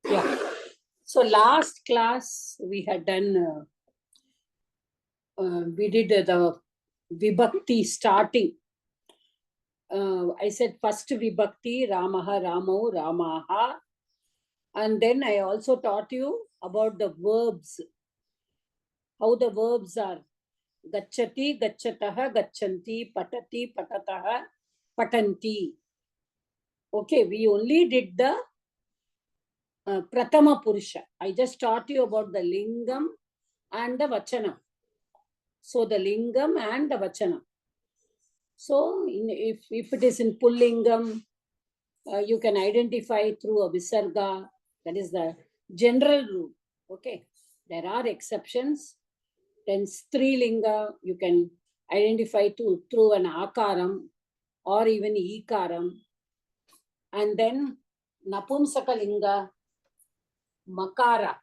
Yeah. So last class we had done, we did the Vibhakti starting. I said first Vibhakti, Ramaha, Ramau, Ramaha. And then I also taught you about the verbs, how the verbs are. Gacchati, gacchataha, gacchanti, patati, patataha, patanti. Okay, we only did the Pratama Purusha. I just taught you about the Lingam and the Vachana. So the Lingam and the Vachana. So if it is in Pullingam, you can identify through a Visarga. That is the general rule. Okay. There are exceptions. Then Strilinga, you can identify through an Akaram or even Ikaram. And then Napumsakalinga, Makara,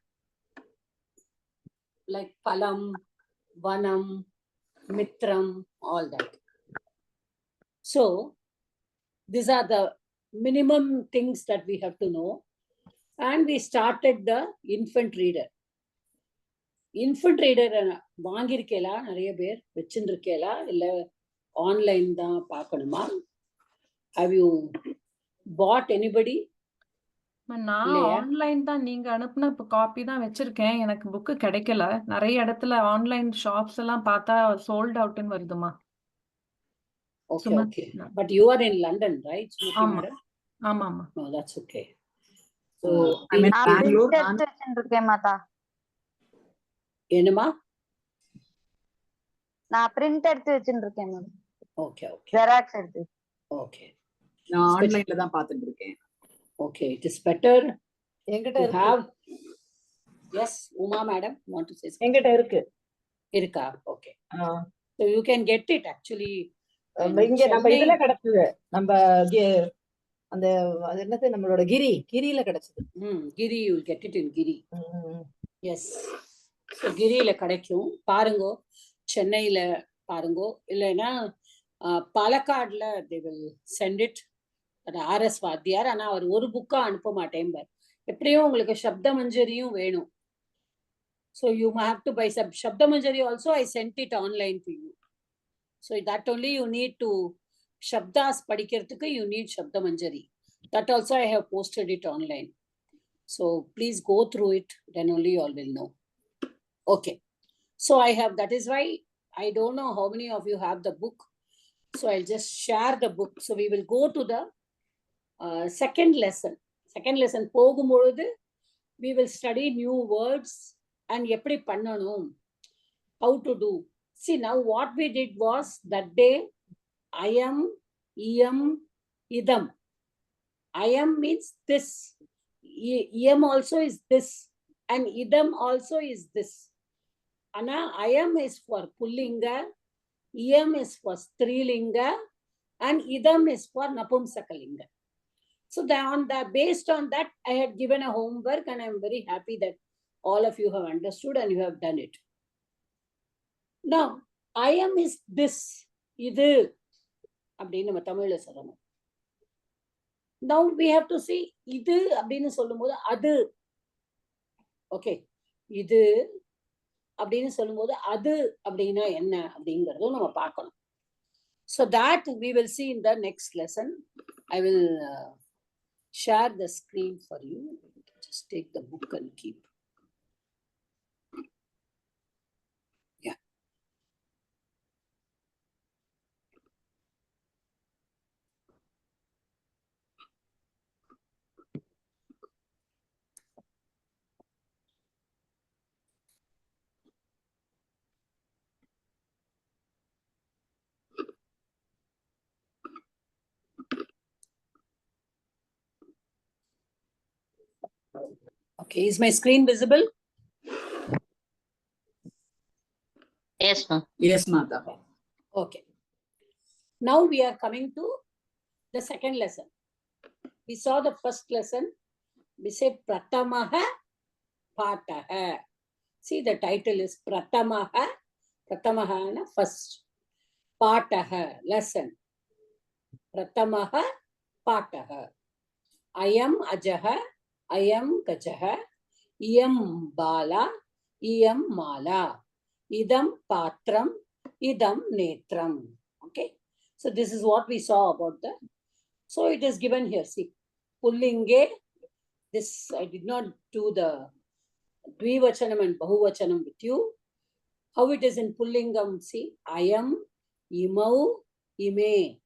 like Palam, Vanam, Mitram, all that. So these are the minimum things that we have to know. And we started the infant reader. Infant reader வாங்கிருக்கேலா நிறைய பேர் வச்சிருக்கேலா இல்ல online தான் பார்க்கணுமா? Have you bought anybody? நான் online தான், நீங்க அனுப்புன copy தான் வச்சிருக்கேன். எனக்கு புக் கிடைக்கல. நிறைய இடத்துல ஆன்லைன் ஷாப்ஸ் எல்லாம் பார்த்தா sold அவுட்னு வருதுமா. Okay, okay. But you are in London, right? ஆமா ஆமா. No, that's okay. So I mean Bangalore. வச்சிருக்கேன் மாதா. என்னமா? நான் பிரிண்ட் எடுத்து வச்சிருக்கேன் மேம். Okay, okay. ஜெராக்ஸ் எடுத்து. Okay. நான் ஆன்லைன்ல தான் பார்த்துட்டு இருக்கேன். Okay, it is better. என்கிட்ட to இருக்கு. have. Yes, Uma madam want to say something? என்கிட்ட இருக்கு. இருக்கா? Okay. So you can get it actually. இங்க நம்ம இதுல கிடைச்சது. நம்ம அந்த என்னது நம்மளோட கிரியில கிடைச்சது. கிரி, you will get it in Giri. Yes. So கிரியில கிடைக்கும். பாருங்க, சென்னையில பாருங்க, இல்லைன்னா பாலக்காடுல they will send it. RS வாத்தியார். ஆனா அவர் ஒரு புக்கா அனுப்ப மாட்டேன். எப்படியும் உங்களுக்கு சப்தமஞ்சரியும் வேணும். So you have to buy Shabdamanjari also. I sent it online to you. So that only you need to Shabdas padikirthukku you need Shabdamanjari. That also I have posted it online. So please go through it. Then only you all will know. Okay. So I have, that is why I don't know how many of you have the book. So I'll just share the book. So we will go to the second lesson. Second lesson போகும்பொழுது we will study new words and எப்படி பண்ணணும், how to do. See, now what we did was that day I am, iam, idam. I am means this, iam also is this, and idam also is this. Ana I am is for pullinga, iam is for strilinga, and idam is for napumsakalinga. So based on that, I had given a homework, and I am very happy that all of you have understood and you have done it. Now, I am is this, idu, அப்படின்னு நம்ம தமிழ்ல சொல்லணும். Now we have to see, இது அப்படின்னு சொல்லும்போது அது, okay, இது அப்படின்னு சொல்லும்போது அது அப்படின்னா என்ன அப்படிங்கறதும் நம்ம பார்க்கணும். So that we will see in the next lesson. I will share the screen for you. Just take the book and keep. Yeah. Okay, is my screen visible? Yes, ma'am. Yes, Mata. Okay. Now we are coming to the second lesson. We saw the first lesson. We said Pratamaha Pataha. See, the title is Pratamaha. Pratamaha na first. Pataha, lesson. Pratamaha Pataha. Ayam Ajaha Ayam Gajaha, Iyam Bala, Iyam Mala, Idam Patram, Idam Netram. Okay. So this is what we saw about the. So it is given here. See, Pullinge. This I did not do the Dvivachanam and Bahuvachanam with you. How it is in Pullingam, see, Ayam, Imau, Ime.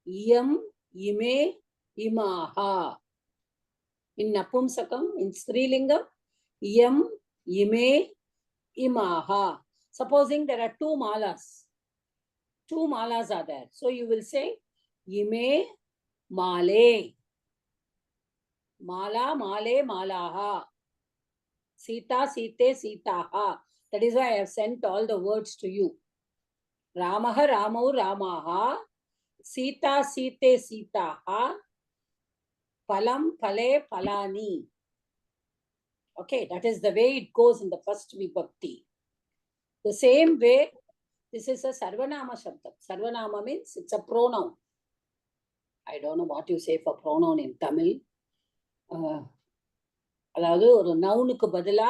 Iyam, Ime, Imaha. In Napumsakam, in Strilingam, Iyam, Ime, Imaha. Supposing there are two malas. Two malas are there. So you will say, Ime, Male. Mala, Male, Malaha. Sita, Site, Sitaha. That is why I have sent all the words to you. Ramaha, Ramau, Ramaha. Sita, Site, Sitaha. Palam, Pale, Palani. Okay, that is the way it goes in the first vibhakti. The same way, this is a Sarvanama Shabda. Sarvanama means it's a pronoun. I don't know what you say for pronoun in Tamil. அதாவது ஒரு நவுனுக்கு பதிலா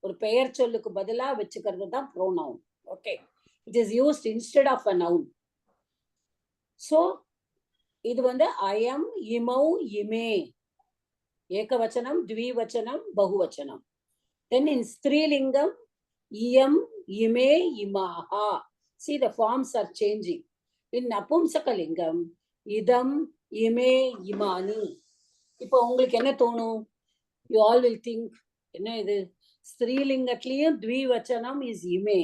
ஒரு பெயர் சொல்லுக்கு பதிலா வச்சுக்கிறது தான் pronoun. Okay, it is used instead of a noun. So இது வந்து அயம், இமௌ, இமே, ஏகவச்சனம், த்விவச்சனம், பகுவச்சனம். தென் இன் ஸ்திரீலிங்கம் இயம், இமே, இமாஹா. See, the forms are changing. In napumsakalingam idam, ime, imani. இப்போ உங்களுக்கு என்ன தோணும்? You all will think, என்ன இது ஸ்திரீலிங்கத்திலையும் த்விவச்சனம் is ime.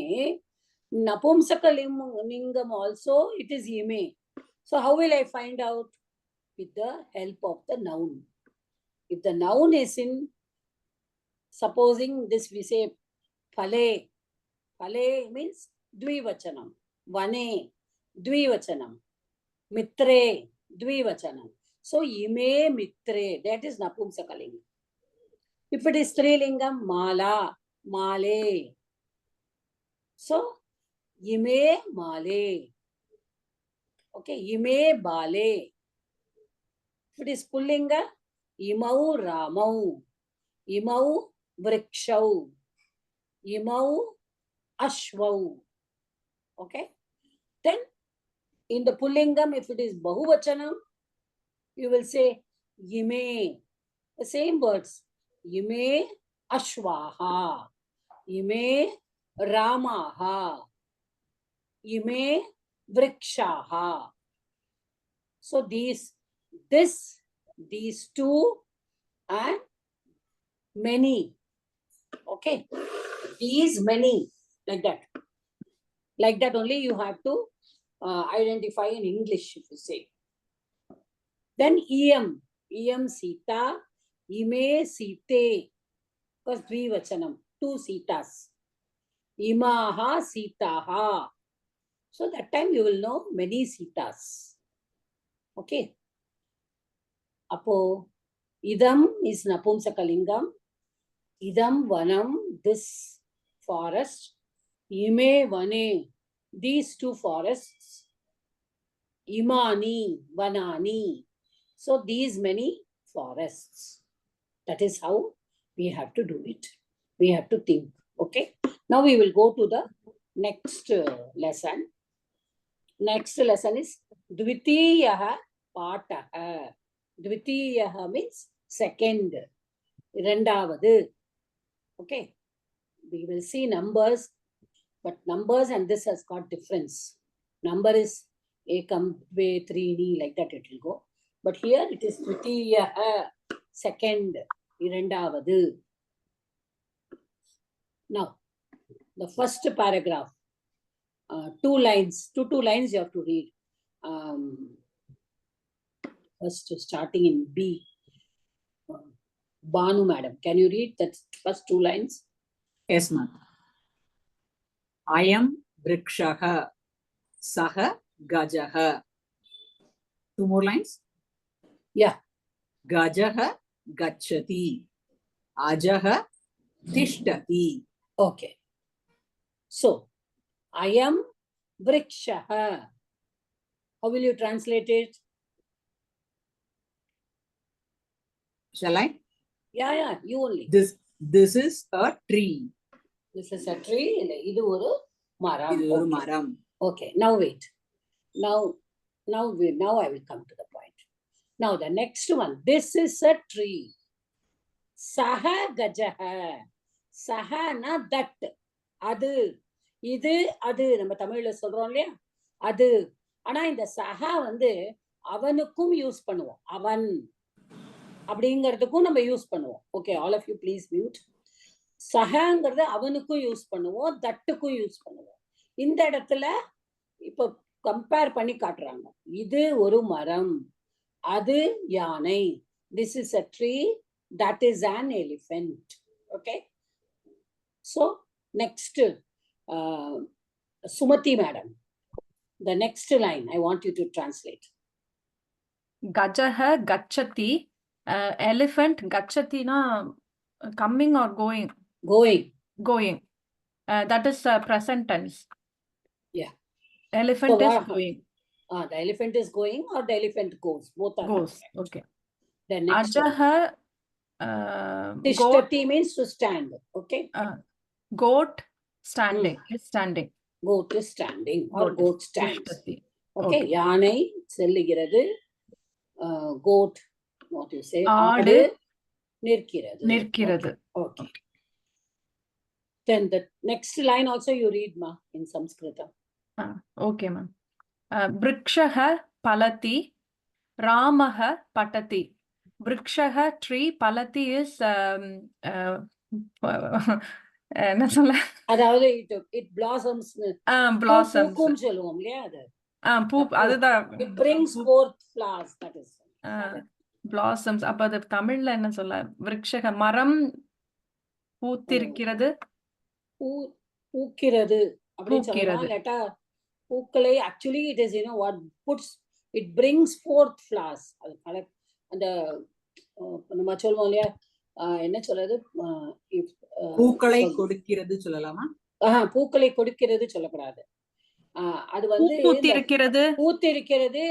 Napumsakalingam also it is ime. So how will I find out? With the help of the noun. If the noun is in, supposing this we say phale. Phale means dvivachanam. Vane, dvivachanam. Mitre, dvivachanam. So ime, mitre, that is napumsakalingam. If it is strilingam, mala, male. So ime, male. Okay, ime, bale. If it is pullinga, imau, ramau. Imau, vrikshau. Imau, ashvau. Okay. Then in the pullingam, if it is bahuvachanam, you will say ime. The same words. Ime ashvaha. Ime ramaha. Ime vrikshaha. So these two and many. Okay. These many, like that. Like that only you have to identify in English, if you say. Then iyam. Iyam Sita. Ime Site. Because dvivachanam. Two Sitas. Imaha Sitaha. So that time you will know many Sitas. Okay. Apo idam is napumsakalingam. Idam vanam, this forest. Ime vane, these two forests. Imani, vanani. So these many forests. That is how we have to do it. We have to think. Okay. Now we will go to the next lesson. Next lesson is Dvitiyaha Pataha. Dvitiyaha means second. Irandavadu. Okay. We will see numbers, but numbers and this has got difference. Number is ekam, dve, treeni, like that it will go. But here it is Dvitiyaha, second. Irandavadu. Now, the first paragraph, two lines you have to read. First, starting in B. Banu madam, can you read that first two lines? Yes, ma'am. Ayam vrikshaha, saha gajaha. Two more lines. Yeah. Gajaha gachati. Ajaha tishtati. Okay. So, Ayam vrikshaha. How will you translate it? Shall I? Yeah, you only. This is a tree. This is a tree. இல்ல இது ஒரு மரம். இது ஒரு மரம். Okay, now wait. Now I will come to the point. Now the next one. This is a tree. Saha gajaha. Sahana that. அது இது அது நம்ம தமிழ்ல சொல்றோம் இல்லையா, அது. ஆனா இந்த சஹா வந்து அவனுக்கும் யூஸ் பண்ணுவோம், அவன் அப்படிங்கிறதுக்கும் நம்ம யூஸ் பண்ணுவோம். Okay, all of you please mute. சஹங்கிறது அவனுக்கும் யூஸ் பண்ணுவோம், தட்டுக்கும் யூஸ் பண்ணுவோம். இந்த இடத்துல இப்போ கம்பேர் பண்ணி காட்டுறாங்க. இது ஒரு மரம், அது யானை. This is a tree, that is an elephant. Okay, so next, Sumati madam, the next line I want you to translate. Gajaha gachati. Elephant gachati na coming or going? Going. That is present tense. Yeah. Elephant So is what- going. The elephant is going or the elephant goes? Both are Goes. correct. Okay. The next one. Ajaha. Goat. Tishtati means to stand. Okay. Goat standing. Is standing. Goat is standing or goat stands. Tishtati. Okay. யானை செல்லுகிறது. Goat, what you say? ஆடு நிற்கிறது. நிற்கிறது. Okay. Then the next line also you read ma in Sanskrit. Okay, ma'am. Vrikshaha palati. Ramaha patati. Vrikshaha tree. Palati is என்ன சொல்ல? அதாவது it blossoms. Blossoms. பூக்கும் சொல்லுவோம் இல்லையா அது. பூ அதுதான். It brings forth flowers, that is. Blossoms. அப்ப அது தமிழ்ல என்ன சொல்ல? விருட்சக மரம் பூத்திருக்கிறது. பூக்கிறது அப்படின்னு சொல்லலாம். இல்லாட்டா பூக்களை actually it is, what puts, it brings forth flowers. அது அந்த நம்ம சொல்லுவோம் இல்லையா, என்ன சொல்றது, பூக்களை கொடுக்கிறது சொல்லலாமா? பூக்களை கொடுக்கிறது சொல்லக்கூடாது. அது வந்து பூத்திருக்கிறது, பூத்திருக்கிறது,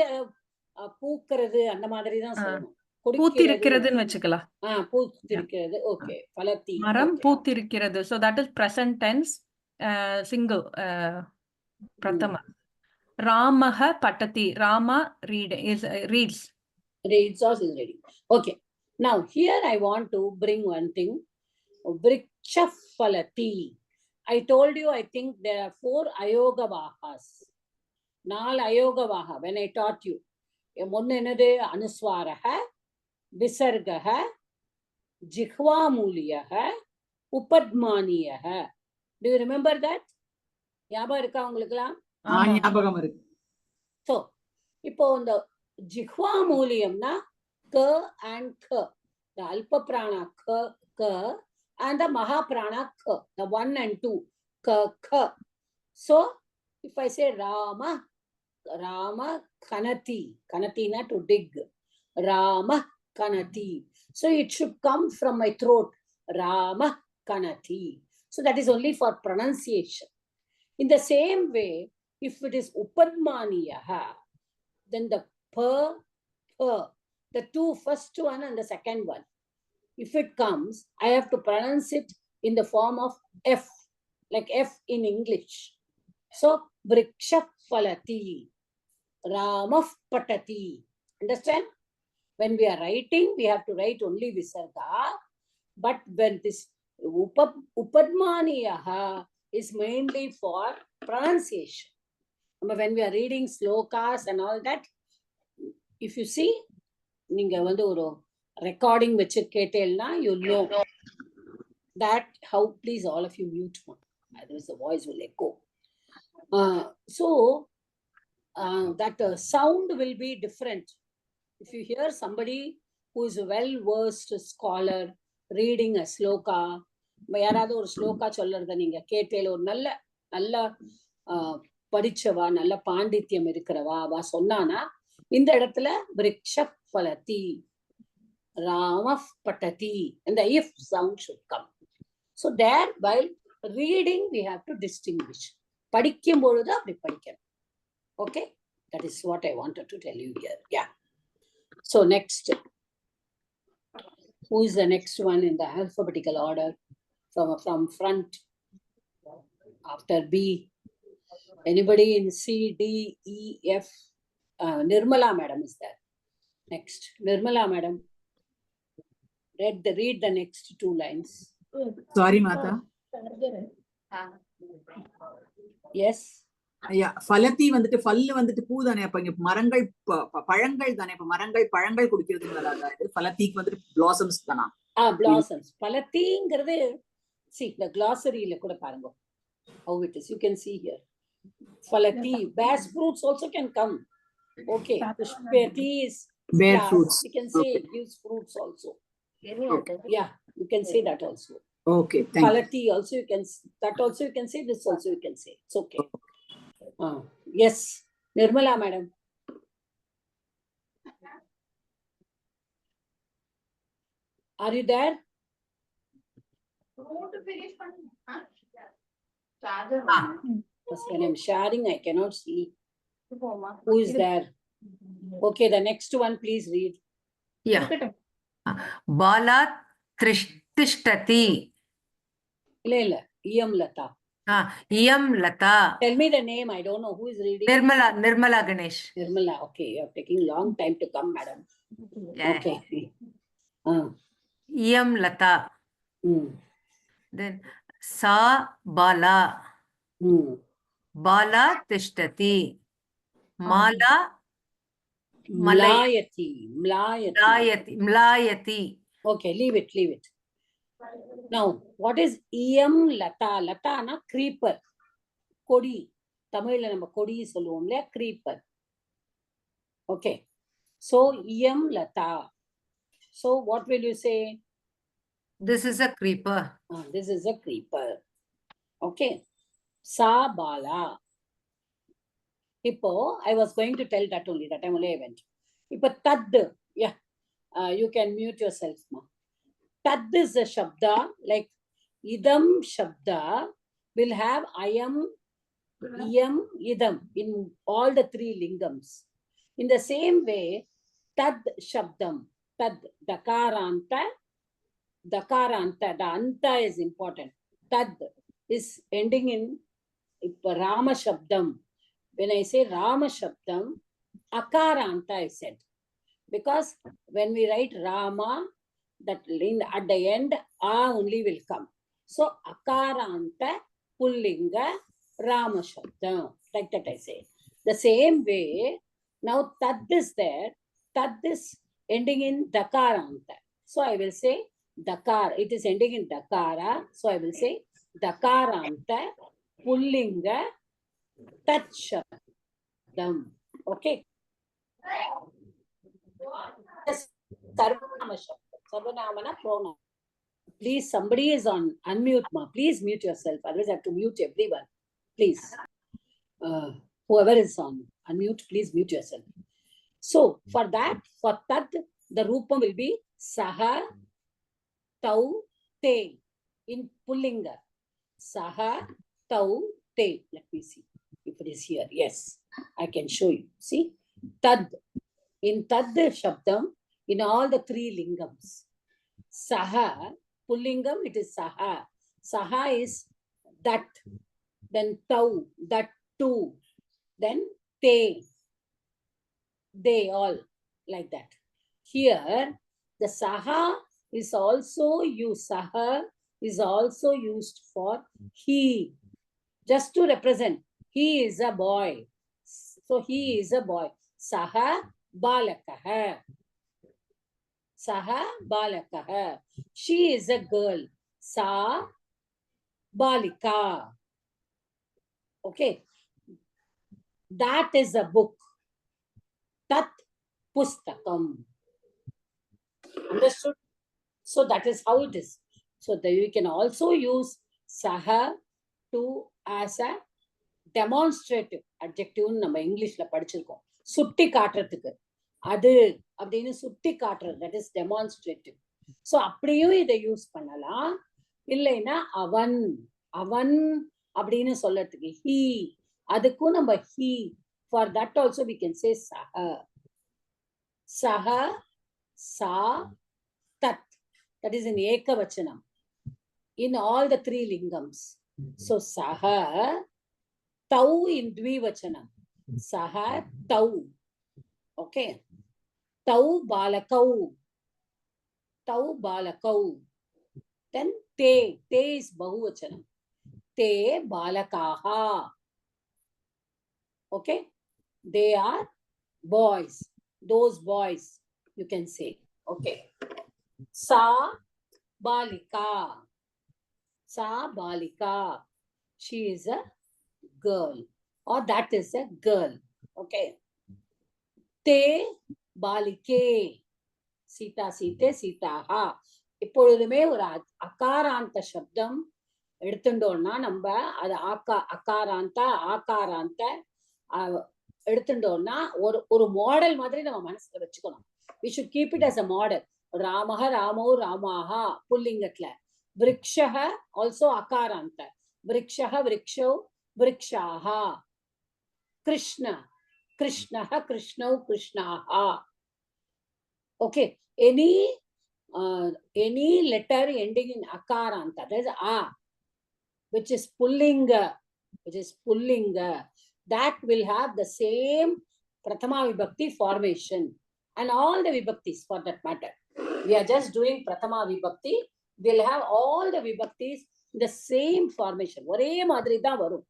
பூக்கிறது அந்த மாதிரி தான் சொல்லணும். பூத்திருக்கிறதுன்னு வச்சுக்கலாம். பூத்திருக்கிறது. ஓகே, பலத்தி மரம் பூத்திருக்கிறது. So that is present tense, single, prathama. Ramaha patati. Rama reads. Reads or is reading. Okay. Now here I want to bring one thing. Vrikshafalati. I told you, I think there are 4 ayogavahas. 4 ayogavaha when I taught you. ஒன்னு என்னது? அனுஸ்வாரஹ, விசர்கஹ, ஜிஹ்வாமூலியஹ, உபத்மானியஹ. Do you remember that? ஞாபகம் இருக்கா உங்களுக்குலாம்? ஞாபகம் இருக்கு. So இப்போ இந்த ஜிஹ்வாமூலியம்னா க and க, the alpa prana ka and the maha prana ka, the 1 and 2, ka. So if I say Rama kanati na to dig, Rama kanati, so it should come from my throat, Rama kanati. So that is only for pronunciation. In the same way, if it is upadmaniyaha, then the pa, the 2 first one and the second one, if it comes, I have to pronounce it in the form of F, like F in English. So vrikshafalati, Ramah patati. Understand? When we are writing, we have to write only visarga. But when this upadmaniyaha is mainly for pronunciation. When we are reading slokas and all that, if you see, நீங்க வந்து ஒரு recording வச்சு கேட்டேன்னா you know that how. Please all of you mute one, otherwise the voice will echo. So that sound will be different. If you hear somebody who is a well-versed scholar reading a sloka, யாராவது ஒரு ஸ்லோகா சொல்றத நீங்க கேட்டேல, ஒரு நல்ல படிச்சவா, நல்ல பாண்டித்யம் இருக்கிறவா அவ சொன்னானா, இந்த இடத்துல விருக்ஷஃபலதி, ராமஃ பட்டதி, and the if sound should come. So there, while reading we have to distinguish. படிக்கும் பொழுது அப்படி படிக்கணும். Okay, that is what I wanted to tell you here. Yeah. So next, Who is the next one in the alphabetical order from front after B? Anybody in C, D, E, F? Nirmala madam is there. Next, Nirmala madam. Read the next two lines. Sorry, Mata. Yes. Yeah, falati வந்துட்டு பல்லு வந்துட்டு பூ தானே, அப்ப இங்க மரங்கள் பழங்கள் தானே, இப்ப மரங்கள் பழங்கள் குடிக்கிறதுக்கு வராது. பலத்திக்கு வந்துட்டு blossoms தானா? Blossoms. பலத்திங்கிறது see the glossary ல கூட பாருங்க how it is. You can see here. Falati, bass fruits also can come. Okay. Pushpati is Bear flowers. fruits. You can say Okay. it gives fruits also. Okay. Yeah, you can say that also. Okay, thank you. Falati also you can, that also you can say, this also you can say. It's okay. Yes, Nirmala madam. Are you there? Because when I'm sharing, I cannot see who is there. Okay, the next one, please read. Yeah. Bala Tishtati. Illa, Iyam Lata. Iyam Lata. Tell me the name. I don't know who is reading. Nirmala Ganesh. Nirmala. Okay, you are taking long time to come, madam. Yeah. Okay. Iyam Lata. Then Sa Bala. Bala Tishtati. Mala Mlayati. Okay, leave it. Now, what is Iyam Lata? Lata na creeper. Kodi. Tamil la nama kodi solluvom le creeper. Okay. So Iyam Lata. So what will you say? This is a creeper. This is a creeper. Okay. Sa Bala. Hippo, I was going to tell that only, that time only I went. Hippo tad, yeah, you can mute yourself, ma. Tad is a shabda, like idam shabda will have ayam, iyam, idam in all the three lingams. In the same way, tad shabdam, tad, dakaranta, the anta is important. Tad is ending in Rama shabdam. When I say Rama Shabdam, Akaranta is said. Because when we write Rama, that at the end, A only will come. So Akaranta Pullinga Rama Shabdam. Like that I say. The same way, now Tad is there. Tad is ending in Dakaranta. So I will say Dakar. It is ending in Dakara. So I will say Dakaranta Pullinga Tatshadam. Okay. Sarvanamana pronoun. Please, somebody is on unmute, ma. Please mute yourself. Otherwise, I have to mute everyone. Please. Whoever is on unmute, please mute yourself. So, for that, for Tad, the Rupam will be Saha, Tau, Te. In Pullinga. Saha, Tau, Te. Let me see. If it is here, yes, I can show you. See, Tad. In Tad Shabdam, in all the three lingams. Saha, Pullingam, it is Saha. Saha is that. Then Tau, that too. Then Te. They all, like that. Here, the Saha is also used. Saha is also used for he. Just to represent. He is a boy. So he is a boy. Saha balakaha. Saha balakaha. She is a girl. Sa balika. Okay. That is a book. Tat pustakam. Understood? So that is how it is. So you can also use Saha to as a demonstrative adjective நம்ம இங்கிலீஷ்ல படிச்சிருக்கோம். சுட்டி காட்டுறதுக்கு அது அப்படின்னு சுட்டி காட்டுறது, that is demonstrative. So அப்படியும் இதை யூஸ் பண்ணலாம். இல்லைன்னா அவன் அவன் அப்படின்னு சொல்றதுக்கு he, அதுக்கும் நம்ம he, for that also we can say saha. Saha, sa, tat. That is in Ekavachanam. In all the three lingams. So Saha, Tau in Dvivachanam. Saha, Tau. Okay. Tau Balakau. Tau Balakau. Then Te. Te is Bahuvachanam. Te Balakaha. Okay. They are boys. Those boys, you can say. Okay. Sa Balika. Sa Balika. She is a girl. Or that is a girl. Okay. Te Balike. Sita Site Sitaha. இப்பொழுதுமே ஒரு அகாராந்த சப்தம் எடுத்துட்டோம்னா நம்ம அது அகாராந்த ஆகாராந்த எடுத்துட்டோம்னா ஒரு model மாதிரி நம்ம மனசுல வச்சுக்கணும். We should keep it as a model. ராமஹ ராமோ ராமாஹா புல்லிங்கத்துல. விருக்ஷஹ also அகாராந்த. விருக்ஷஹ விருக்ஷோ விருக்ஷாஹா. Krishna கிருஷ்ணஹ கிருஷ்ணௌ கிருஷ்ணாஹா. Okay. Any letter ending in akaranta, that is a, which is pullinga, that will have the same prathama vibhakti formation, and all the vibhaktis for that matter. We are just doing prathama vibhakti. We'll have all the vibhaktis in the same formation. ஒரே மாதிரி தான் வரும்.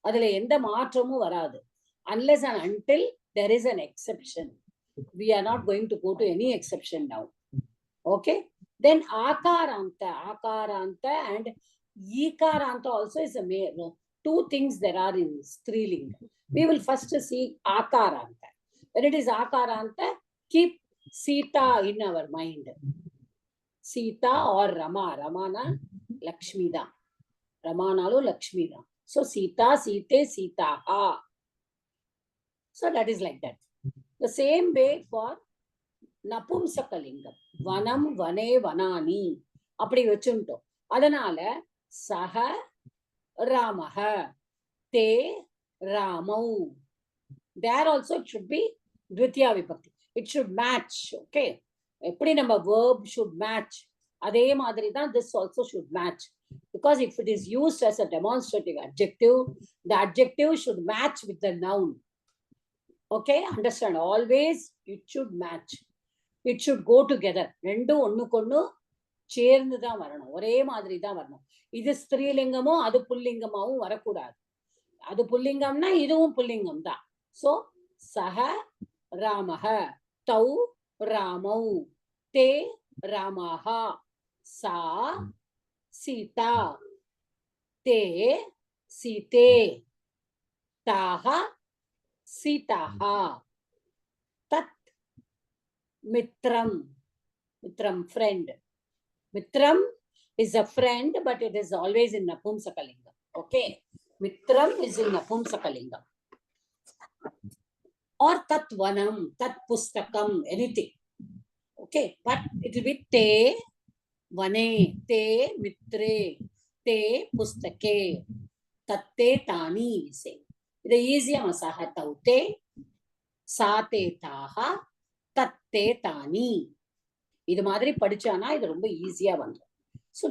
அதுல எந்த மாற்றமும் வராது. Unless and until there is an exception. We are not going to go to any exception now. Okay. Then akaranta and ikaranta also is a two things there are in Strilinga. We will first see akaranta. When it is akaranta, keep Sita in our mind. Sita or Rama. Ramana Lakshmi da. Ramanalo Lakshmi da. So Sita, Site, Sitaha. So that is like that. The same way for Napumsakalingam. Vanam, Vane, Vanani. அப்படி வச்சுட்டோம். அதனால சஹ ராமஹ தே ராமௌ. There also it should be Dvitiya Vibhakti. It should match. Okay. எப்படி நம்ம verb should match. அதே மாதிரி தான் this also should match. Because if it is used as a demonstrative adjective, the adjective should match with the noun. Okay, understand? Always it should match. It should go together. ரெண்டும் ஒண்ணுக்கொண்ணு சேர்ந்து தான் வரணும். ஒரே மாதிரி தான் வரணும். இது ஸ்திரீலிங்கமோ அது புல்லிங்கமாவும் வரக்கூடாது. அது புல்லிங்கம்னா இதுவும் புல்லிங்கம் தான். So சஹ ராமஹ தௌ ராமௌ தே ராமாஹா சா சீதா தே சீதே தாஹ Sitaha. Tat Mitram. Mitram, friend. Mitram is a friend, but it is always in Napumsakalingam. Okay. Mitram is in Napumsakalingam. Or Tat Vanam, Tat Pustakam, anything. Okay. But it will be Te Vane, Te Mitre, Te Pustake, Tatte Tani, we say. இது ஈஸியா மசாக தௌத்தே satay Taha தத்தே தானி. இது மாதிரி படிச்சானா இது ரொம்ப ஈஸியா வந்துடும். So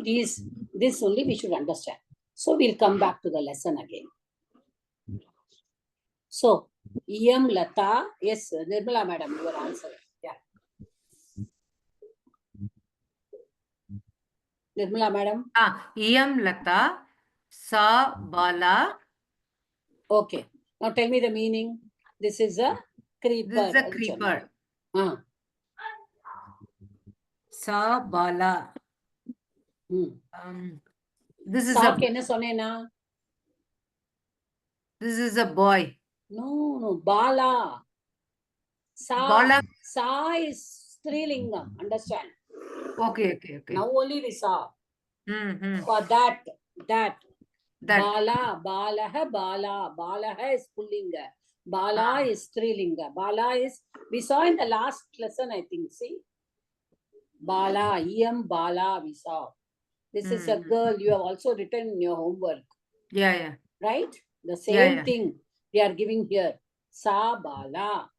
this only we should understand. So we'll come back to the lesson again. So Iyam Lata, yes, Nirmala madam, your answer. Yeah. Nirmala madam. Iyam Lata, Sa Bala. Okay. Now tell me the meaning. This is a creeper. This is a creeper. Sa Bala. This is This is a boy. No, Bala. Bala. Sa is Strilingam. Understand? Okay. Now only we saw. For that. Bala, Balaha, Bala. Balaha is Pullinga. Bala is Strilinga. Bala is, we saw in the last lesson, I think, see? Bala, Iyam Bala, we saw. This is a girl. You have also written in your homework. Yeah. Right? The same thing they are giving here. Sa Bala.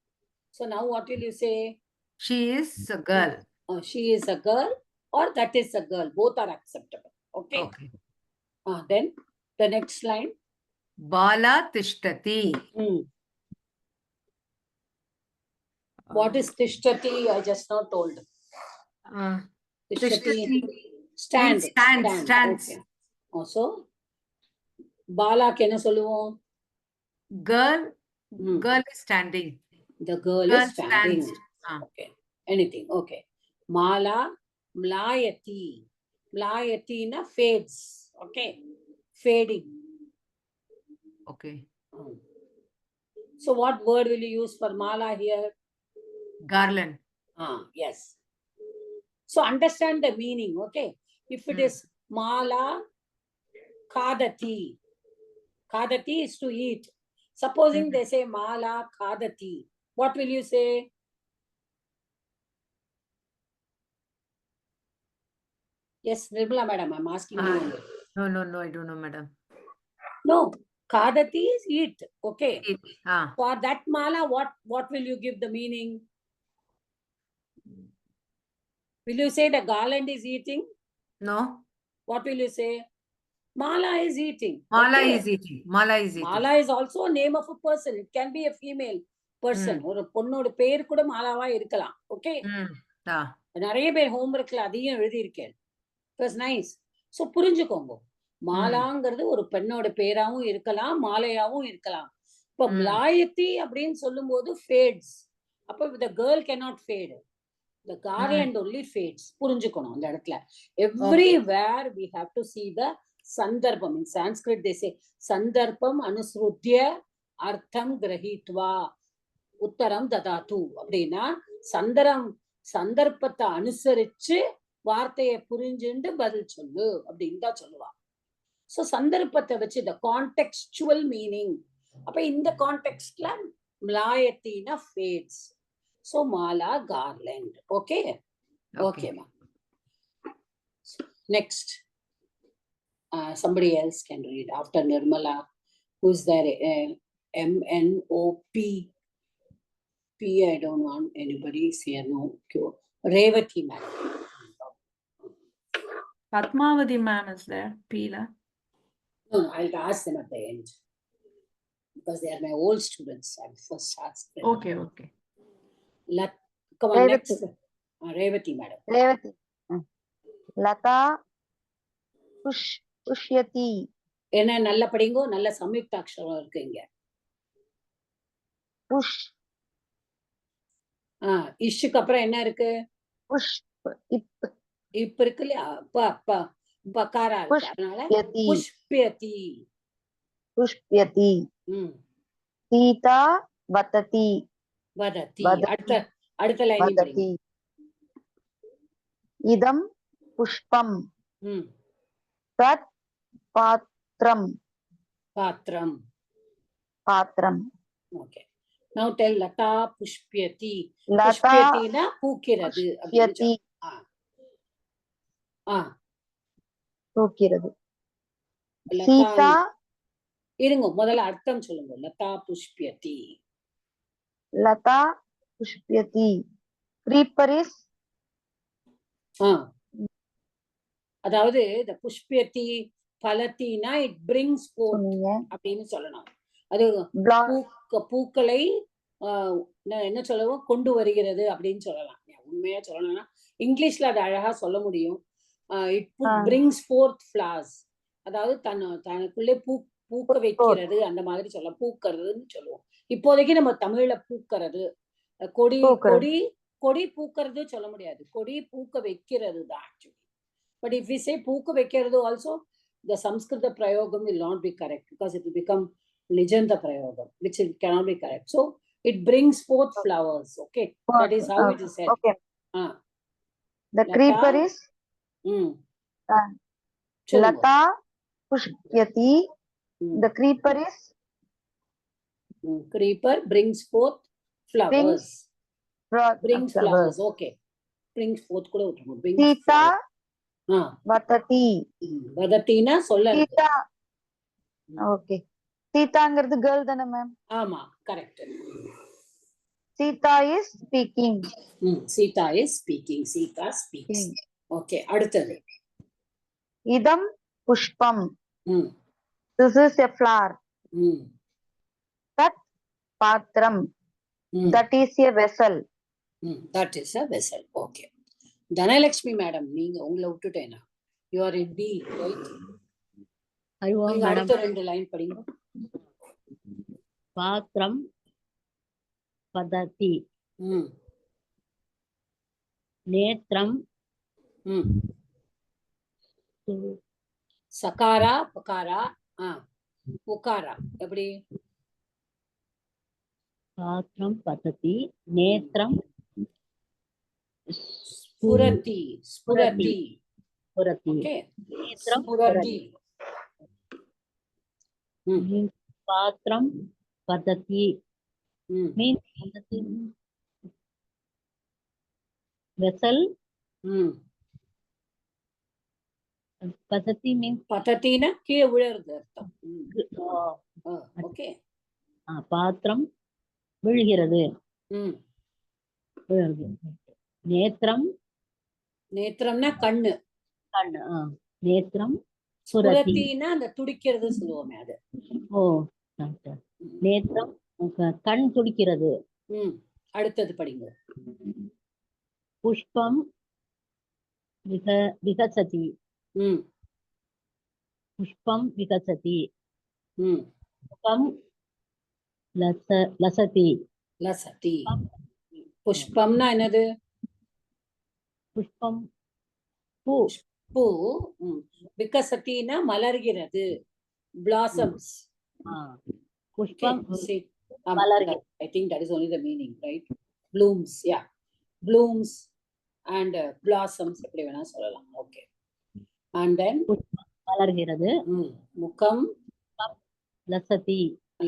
So now what will you say? She is a girl. She is a girl or that is a girl. Both are acceptable. Okay. Okay. Then the next line. Bala tishtati. What is tishtati? I just now told. Tishtati Stands. Okay. Also, Bala என்ன சொல்லுவோம்? Girl is standing. The girl is standing. Stands. Okay. Anything. Okay. Mala mlayati. Mlayati na fades. Okay. Fading. Okay. So what word will you use for mala here? Garland. Yes. So understand the meaning. Okay. If it is mala kadati. Kadati is to eat. Supposing they say mala kadati. What will you say? Yes, Nirmala madam, I'm asking you. No, I don't know, madam. No, kadati is eat. Okay. Eat. For that mala, what will you give the meaning? Will you say the garland is eating? No. What will you say? Mala is eating. Mala Okay. is eating. Mala is eating. Mala is also a name of a person. It can be a female person. ஒரு பொண்ணோட பேர் கூட மாலாவா இருக்கலாம். Okay. நிறைய பேர் ஹோம்ஒர்க்ல அதையும் எழுதி இருக்கேன். It was nice. So புரிஞ்சுக்கோங்க. மாலாங்கிறது ஒரு பெண்ணோட பேராவும் இருக்கலாம், மாலையாவும் இருக்கலாம். இப்ப மலாயத்தி அப்படின்னு சொல்லும்போது fades. அப்ப the girl cannot fade. The garland only fades. புரிஞ்சுக்கணும் அந்த இடத்துல. Everywhere we have to see the sandarbam. In Sanskrit they say sandarbam anusrudya artham grahitva uttaram dadatu. அப்படின்னா சந்தர்ப்பத்தை அனுசரிச்சு வார்த்தையை புரிஞ்சுண்டு பதில் சொல்லு அப்படின்னு தான் சொல்லுவா. சோ சந்தர்ப்பத்தை வச்சு the contextual meaning. அப்ப இந்த கான்டெக்ஸ்ட்ல மலாயத்தினா fades. So mala garland. Okay. Okay, ma'am. Next. Somebody else can read after Nirmala. Who's there? MNOP. I don't want anybody here. No. Revati ma'am. Padmavati ma'am is there. Pila. No, I'll ask them at the end. Because they are my old students. I'll first ask them. Okay. Come on, Revati. next. Revati madam. Revati. Lata pushyati. என்ன நல்ல படிங்கோ, நல்ல சம்யுக்த அக்ஷரம் இருக்கு இங்க. Push. இஷ்க்கு அப்புறம் என்ன இருக்கு? Push. இப்ப இருக்கு இல்லையா? பகாரா இருக்கு. அதனால புஷ்பியதி. Pushpyati. Sita vatati. வததி. அடுத்த line Vadati. Idam pushpam. Tat patram. Patram. Okay. Now tell Lata pushpyati. Lata புஷ்பியத்தினா பூக்கிறது. pushpyati. பூக்கிறது. சீதா. இருங்க, முதல்ல அர்த்தம் சொல்லுங்க. Latha புஷ்பியதி. Lata pushpyati. Creeper is. அதாவது இந்த புஷ்பியத்தி பலத்தினா இட் பிரிங்ஸ் ஃபோர்த் அப்படின்னு சொல்லணும். அது பூக்களை என்ன சொல்லவும் கொண்டு வருகிறது அப்படின்னு சொல்லலாம். உண்மையா சொல்லணும்னா இங்கிலீஷ்ல அது அழகா சொல்ல முடியும். It brings fourth flowers. அதாவது தனக்குள்ளே பூக்க வைக்கிறது, அந்த மாதிரி சொல்ல பூக்கிறதுன்னு சொல்லுவோம். இப்போதைக்கு நம்ம தமிழ்ல பூக்கிறது, கொடி பூக்கிறது சொல்ல முடியாது. கொடி பூக்க வைக்கிறது தான் actually. But if we say பூக்க வைக்கிறது also, the Samskrita prayogam will not be correct because it will become Nijanta prayogam, which it cannot be correct. So it brings forth flowers. Okay, that is how it is said. Okay. The creeper is. Lata pushpyati. The creeper is. Creeper brings forth flowers. Brings flowers. Okay. Brings forth கூட விட்டுருங்க. Sita vatati. வதத்தினா சொல்ல. Sita. Okay. சீதாங்கிறது girl தானே ma'am? ஆமா, correct. Sita is speaking. Sita is speaking. Sita speaks. Okay, அடுத்தது. இதம் புஷ்பம். ம் This is a flower. ம் Tat patram. ம் That is a vessel. That is a vessel. Okay, Dhanalakshmi madam, நீங்க உங்களை விட்டுட்டேனா? You are in D, right? நீங்க அடுத்த 2 லைன் படிங்க. பாத்திரம் பததி. ம் நேத்ரம் ம் சகாரா பகாரா உக்காரா எப்படி? பாத்திரம் பததி. நேத்ரம் ஸ்புரதி. ஸ்புரதி. புரதி. ஓகே, நேத்ரம் ஸ்புரதி. ம் பாத்திரம் பததி ம் means vessel. ம் பததி means பதத்தினா கீழே விழுறது அர்த்தம். ஓகே. பாத்திரம் விழுகிறது. ம் விழுகிறது. நேத்ரம் நேத்திரம்னா கண்ணு. கண். நேத்ரம் புரதி. ஸ்புரத்தினா அந்த துடிக்கிறது சொல்லுவோமே அது. ஓ நேத்ரம் கண் துடிக்கிறது. ம் அடுத்தது படிங்க. புஷ்பம் விகசதி. ம் புஷ்பம் விகசதி. ம் புஷ்பம் லசதி. லசதி. புஷ்பம்னா என்னது? புஷ்பம் பூ. பூ. விகசத்தினா மலர்கிறது. Blossoms. Pushpam I think that is only the meaning, right? Blooms, yeah. Blooms and blossoms எப்படி வேணா சொல்லலாம். Okay. And then மலர்கிறது. முகம் லசதி.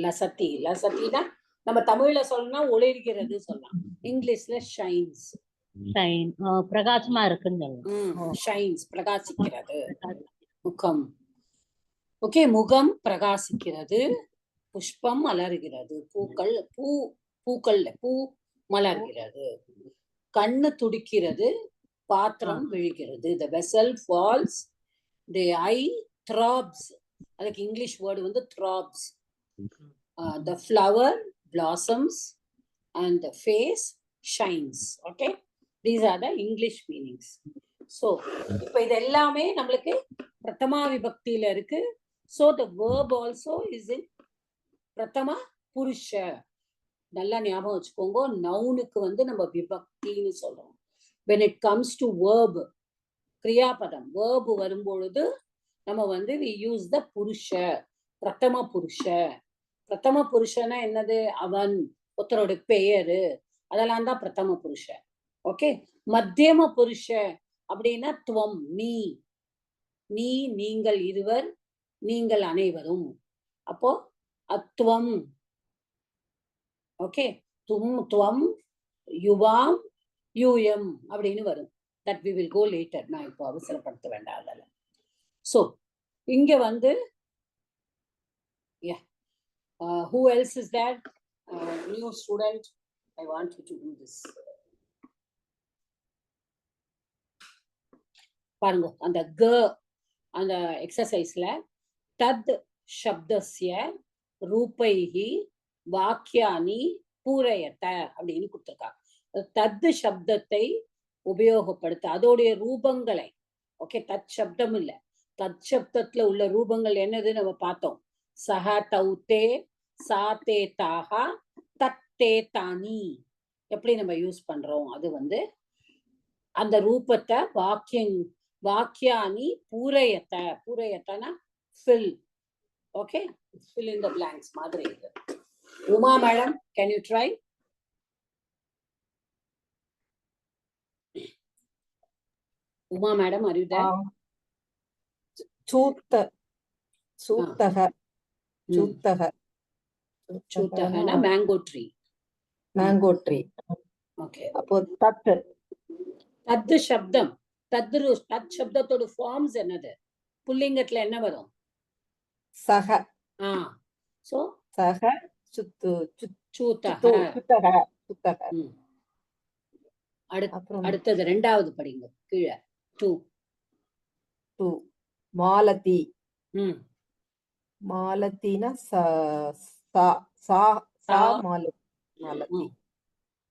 லசதி. லசதினா நம்ம தமிழ்ல சொல்லணும்னா ஒளிர்கிறது சொல்லலாம். இங்கிலீஷ்ல ஷைன்ஸ். ஷைன் பிரகாசமா இருக்குன்னு சொல்லலாம். ஷைன்ஸ் பிரகாசிக்கிறது. முகம். ஓகே, முகம் பிரகாசிக்கிறது. புஷ்பம் மலர்கிறது. பூ மலர்கிறது. கண்ணு துடிக்கிறது. பாத்திரம் விழுகிறது. The vessel falls. The eye throbs. அதுக்கு இங்கிலீஷ் வேர்டு வந்து throbs. The flower blossoms and the face shines. Okay, these are the English meanings. So இப்போ இது எல்லாமே நம்மளுக்கு பிரதமா விபக்தியில இருக்கு. So the verb also is in பிரதமா புருஷ. நல்லா ஞாபகம் வச்சுக்கோங்க, நவுனுக்கு வந்து நம்ம விபக்தின்னு சொல்றோம். when it comes to verb, கிரியாபதம் verb வரும்பொழுது நம்ம வந்து we use the புருஷ, பிரதம புருஷ. பிரதம புருஷனா என்னது? அவன், ஒருத்தரோட பெயரு, அதெல்லாம் தான் பிரதம புருஷ. ஓகே, மத்தியம புருஷ அப்படின்னா துவம், நீ, நீங்கள் இருவர், நீங்கள் அனைவரும். அப்போ அத்வம். ஓகே, துவம், யுவாம், யூயம் அப்படின்னு வரும். that we will go later. நான் இப்போ அவசரப்படுத்த வேண்டாம் அதனால. So இங்க வந்து who else is there? New student, I want you to do this. பாருங்க, அந்த அந்த எக்ஸசைஸ்ல தத் சப்தஸ்ய ரூபைஹி வாக்கியானி பூரயத அப்படின்னு கொடுத்திருக்காங்க. தத் சப்தத்தை உபயோகப்படுத்த, அதோடைய ரூபங்களை. ஓகே, தத் சப்தம் இல்ல, தத் சப்தத்துல உள்ள ரூபங்கள் என்னது நம்ம பார்த்தோம். சஹ தௌதே, சாத்தே தாஹா, தத்தே தானி எப்படி நம்ம யூஸ் பண்றோம். அது வந்து அந்த ரூபத்தை வாக்கியானி பூரயத்த. பூரயத்தனா fill. Okay, fill in the blanks மாதிரி இது. Uma madam, can you try? Uma madam, are you there? சூத்தக. சூத்தகனா mango tree. Mango tree. Okay, அப்போ தத் சப்தம். தத் சப்தத்தோட ஃபார்ம்ஸ் என்னது? புல்லிங்கத்துல என்ன வரும்? சக. சோ சக சூத்தக. சுத்தக. அடுத்தது 2வது படிங்க கீழே. 2. 2. மாலதி. Hmm. மாலத்தினா சா Sa. மாலதி. மாலதி. Hmm.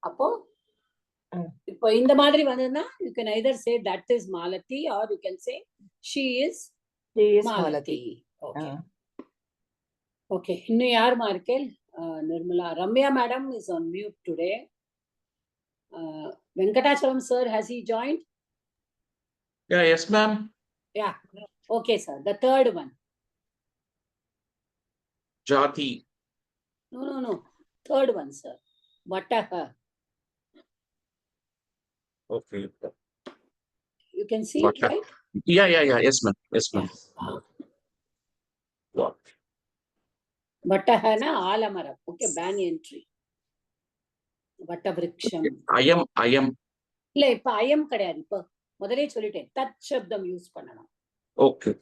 அப்போ Hmm. இப்போ இந்த மாதிரி வந்ததுன்னா you can either say that is Malati or you can say she is She is Malati. Malati. Okay. Ah. Okay. இன்னும் யார் மார்க்கேல்? Nirmala. Ramya madam is on mute today. Venkatachalam sir, has he joined? Yeah, yes, ma'am. Yeah. Okay, sir. The third one. Jati. No. Third one, sir. Vataha. Okay. You can see it, Vataha. right? Yeah. Yes, ma'am. Yes, ma'am. What? Vataha na alamaram. Okay, banyan tree. Vatavriksham. I am. இல்ல இப்ப ஐயம் கிடையாது. இப்ப முதலே சொல்லிட்டேன். தத் சப்தம் use பண்ணணும். Okay.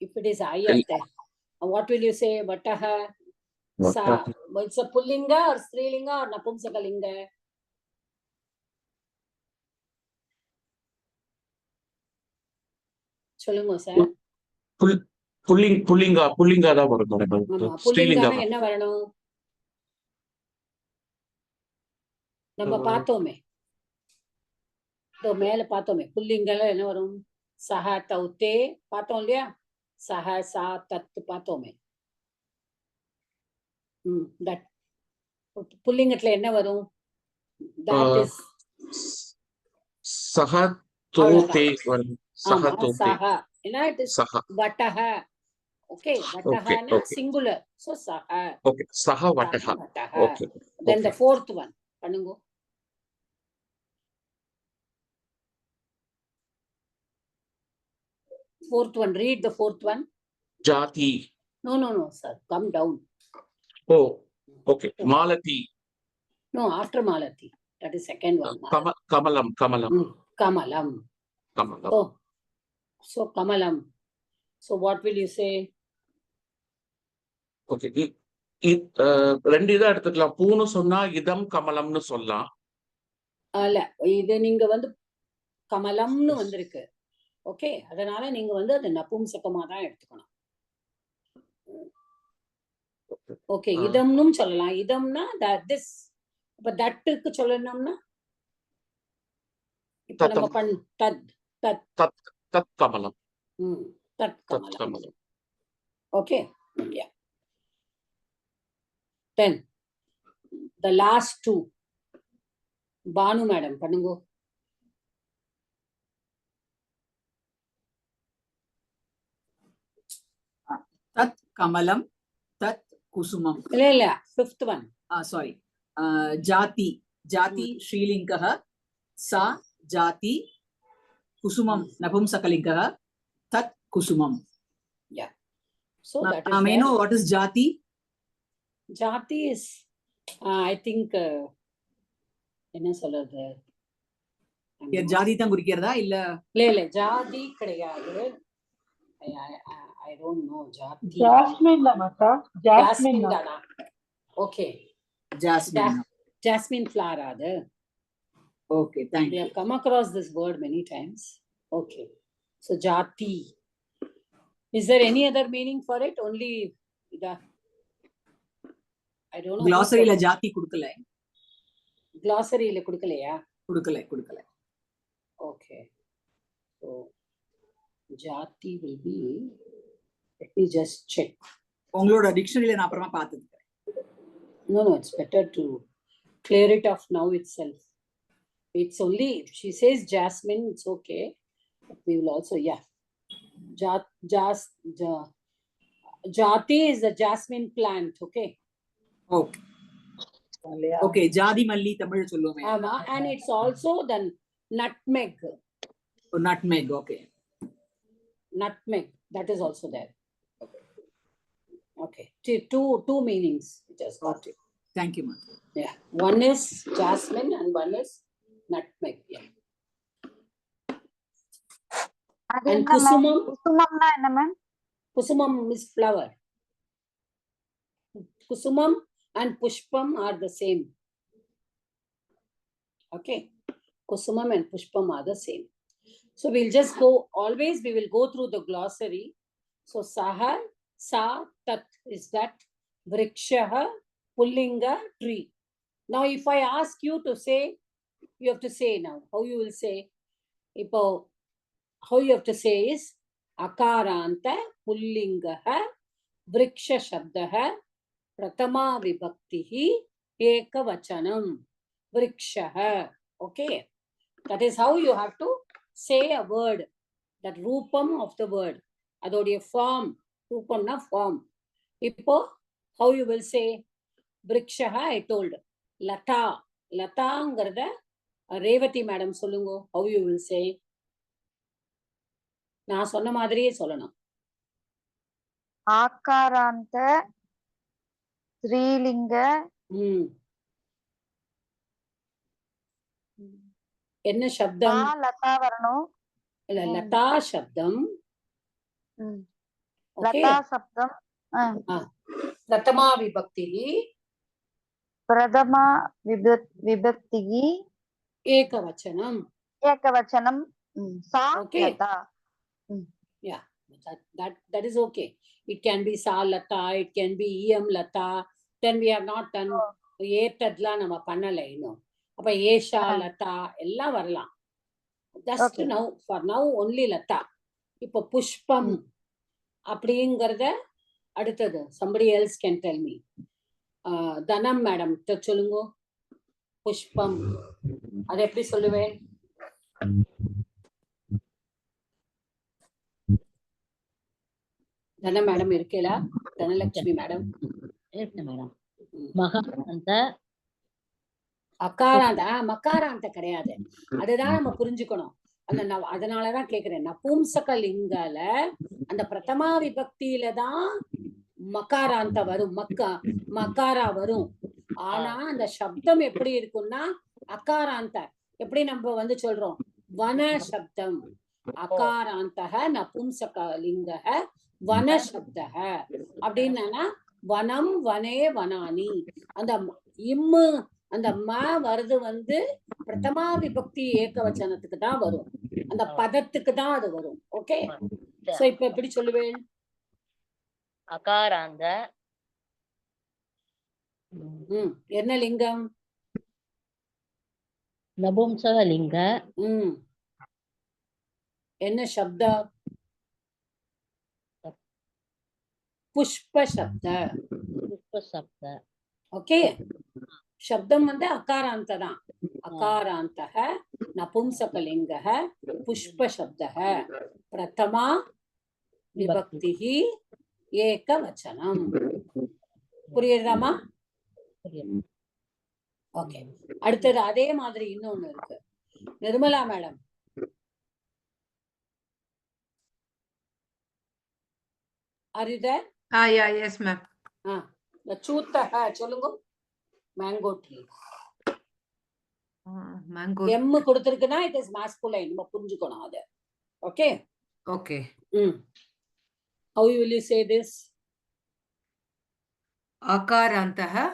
If it is ayat, what will you say? Vataha. Vataha. It's a pullinga or strilinga or napumsakalinga? சொல்லுங்க sir. புல்லிங்கா தான் வரும் மேடம். ஆமா, ஸ்ரீலிங்கா புல்லிங்கானா என்ன வரணும்? நம்ம பார்த்தோமே, மேல பார்த்தோமே, புல்லிங்கல என்ன வரும்? சஹ தௌத்தே பார்த்தோம் இல்லையா? சஹ சா தத் பார்த்தோமே. தட் புல்லிங்கத்துல என்ன வரும்? That is சஹ தோதே வரும். சஹ ஆமா, தோதே. சஹ. ஏன்னா it is சஹ. வட்டஹ. Okay, வட்டஹனா Okay. singular. So சஹ. Okay. சஹ வட்டஹ. வட்டஹ. Okay. Then the fourth one. பண்ணுங்க. Fourth one. Read the fourth one. Jati. No, sir. Come down. Oh. Okay. Malati. No, after Malati. That is second one. Kamalam. Kamalam. So Kamalam. So what will you say? Okay. ரெண்டு இதா எடுத்துக்கலாம். பூன்னு சொன்னா இதம் கமலம்னு சொல்லலாம். அல்ல, இது நீங்க வந்து கமலம்னு வந்திருக்கு. ஓகே, அதனால நீங்க வந்து அது நபும்சகமா தான் எடுத்துக்கணும். ஓகே, இதம்னும் சொல்லலாம். இதம்னா திஸ். இப்ப தட்டுக்கு சொல்லணும்னா இப்ப நம்ம தத் கமலம். தத் கமலம். Okay. Yeah. Then the last two. Banu madam, பண்ணுங்க. தத் கமலம், தத் குசுமம். இல்ல, fifth one. Sorry. Jati Srilingah, sa Jati, kusumam Napumsakalingaha, tat kusumam. Yeah. So that is. May I know what is Jati? Jati is, I think, என்ன சொல்றது? ஜாதி தான் குறிக்கிறதா இல்ல? இல்ல, ஜாதி கிடையாது. I don't know. Jati. Jasmine lamata. Jasmine தானா? Okay. Jasmine flower அது. Okay, thank We you. have come across this word many times. Okay. So Jati. Is there any other meaning for it? Only ida. I don't know. Glossary-ல ஜாதி கொடுக்கல. Glossary-ல கொடுக்கலையா? கொடுக்கல. Okay. So Jati will be, let me just check. உங்களோட டிக்ஷனரியில நான் அப்புறமா பார்த்தது. No, it's better to clear it off now itself. It's only, if she says jasmine, it's okay. But we will also, yeah. Jati is a jasmine plant, okay? Okay. Okay, ஜாதி மல்லி தமிழ் சொல்லுவோமே. And it's also the nutmeg. Nutmeg, okay. Nutmeg, that is also there. Okay. Two meanings it has got. Okay. Thank you, ma'am. Yeah. One is jasmine and one is nutmeg. Yeah. And kusumam. குசுமம்னா என்ன ma'am? Kusumam is flower. Kusumam and pushpam are the same. Okay. Kusumam and Pushpam are the same. So we'll just go, always we will go through the glossary. So Saha, Sa, Tat is that. Vrikshaha, Pullinga, tree. Now if I ask you to say, you have to say now. How you will say? How you have to say is Akaranta, Pullingaha, Vriksha Shabdaha, Pratama Vibhaktihi, Ekavachanam, Vrikshaha. Okay. That is how you have to say a word. That Rupam of the word. Adodia form. Rupam na form. Ipo, how you will say Vrikshaha, I told. Lata. Lataangarda, Revati madam solungo. How you will say? நான் சொன்ன மாதிரியே சொல்லணும். ஆகாராந்த ஸ்ரீலிங்க என்ன சப்தம்? லதா வரணும். இல்ல லதா சப்தம். லதா சப்தம். பிரதமா விபக்தி. பிரதமா விபக்தி ஏகவச்சனம். ஏகவச்சனம். சா Latha. Yeah, that is okay. It can be Sa Lata, it can be Em Lata. Then we have not done ஏத்தத்லா நம்ம பண்ணல இன்னும். அப்ப ஏஷா லதா எல்லாம் வரலாம். Just now, for now only Latha. இப்ப புஷ்பம் அப்படிங்கறத அடுத்தது somebody else can tell me. தனம் மேடம் சொல்லுங்க. புஷ்பம் அது எப்படி சொல்லுவேன்? தன மேடம் இருக்கேலா? தனலட்சுமி மேடம் இருக்கு மேடம். மகாராந்த அகாராந்த மகாராந்த கிடையாது. அதுதான் நம்ம புரிஞ்சுக்கணும். அதனாலதான் கேக்குறேன். நபும்சக லிங்கால அந்த பிரதமா விபக்தியில தான் மகாராந்த வரும். மகாரா வரும். ஆனா அந்த சப்தம் எப்படி இருக்கும்னா அகாராந்த. எப்படி நம்ம சொல்றோம்? வன சப்தம். அகாராந்தக நபும்சக லிங்கக வன சப்தக அப்படின்னா வனம் வனே வனானி. அந்த இம்மு அந்த ம வருது பிரதமா விபக்தி ஏகவச்சனத்துக்கு தான் வரும். அந்த பதத்துக்கு தான் அது வரும். ஓகே. சோ இப்ப எப்படி சொல்லுவேன்? அகாராந்த என்ன லிங்கம்? நபும்சக லிங்க. என்ன சப்த? புஷ்ப சப்த. புஷ்ப சப்த. ஓகே. சப்தம் அகாராந்த தான். அகாராந்தக நபும்சகலிங்கக புஷ்ப சப்தக பிரதமா விபக்திஹி ஏகவச்சனம். புரியுதாமா? ஓகே. அடுத்தது அதே மாதிரி இன்னொன்னு இருக்கு. Nirmala madam are you there? Yeah, yes ma'am. The சூத்தக சொல்லுங்க. Mango tree. Mango. எம் கொடுத்திருக்குன்னா it is masculine. நம்ம புரிஞ்சுக்கணும் அது. Okay. Okay. How will you say this? Akarantaha.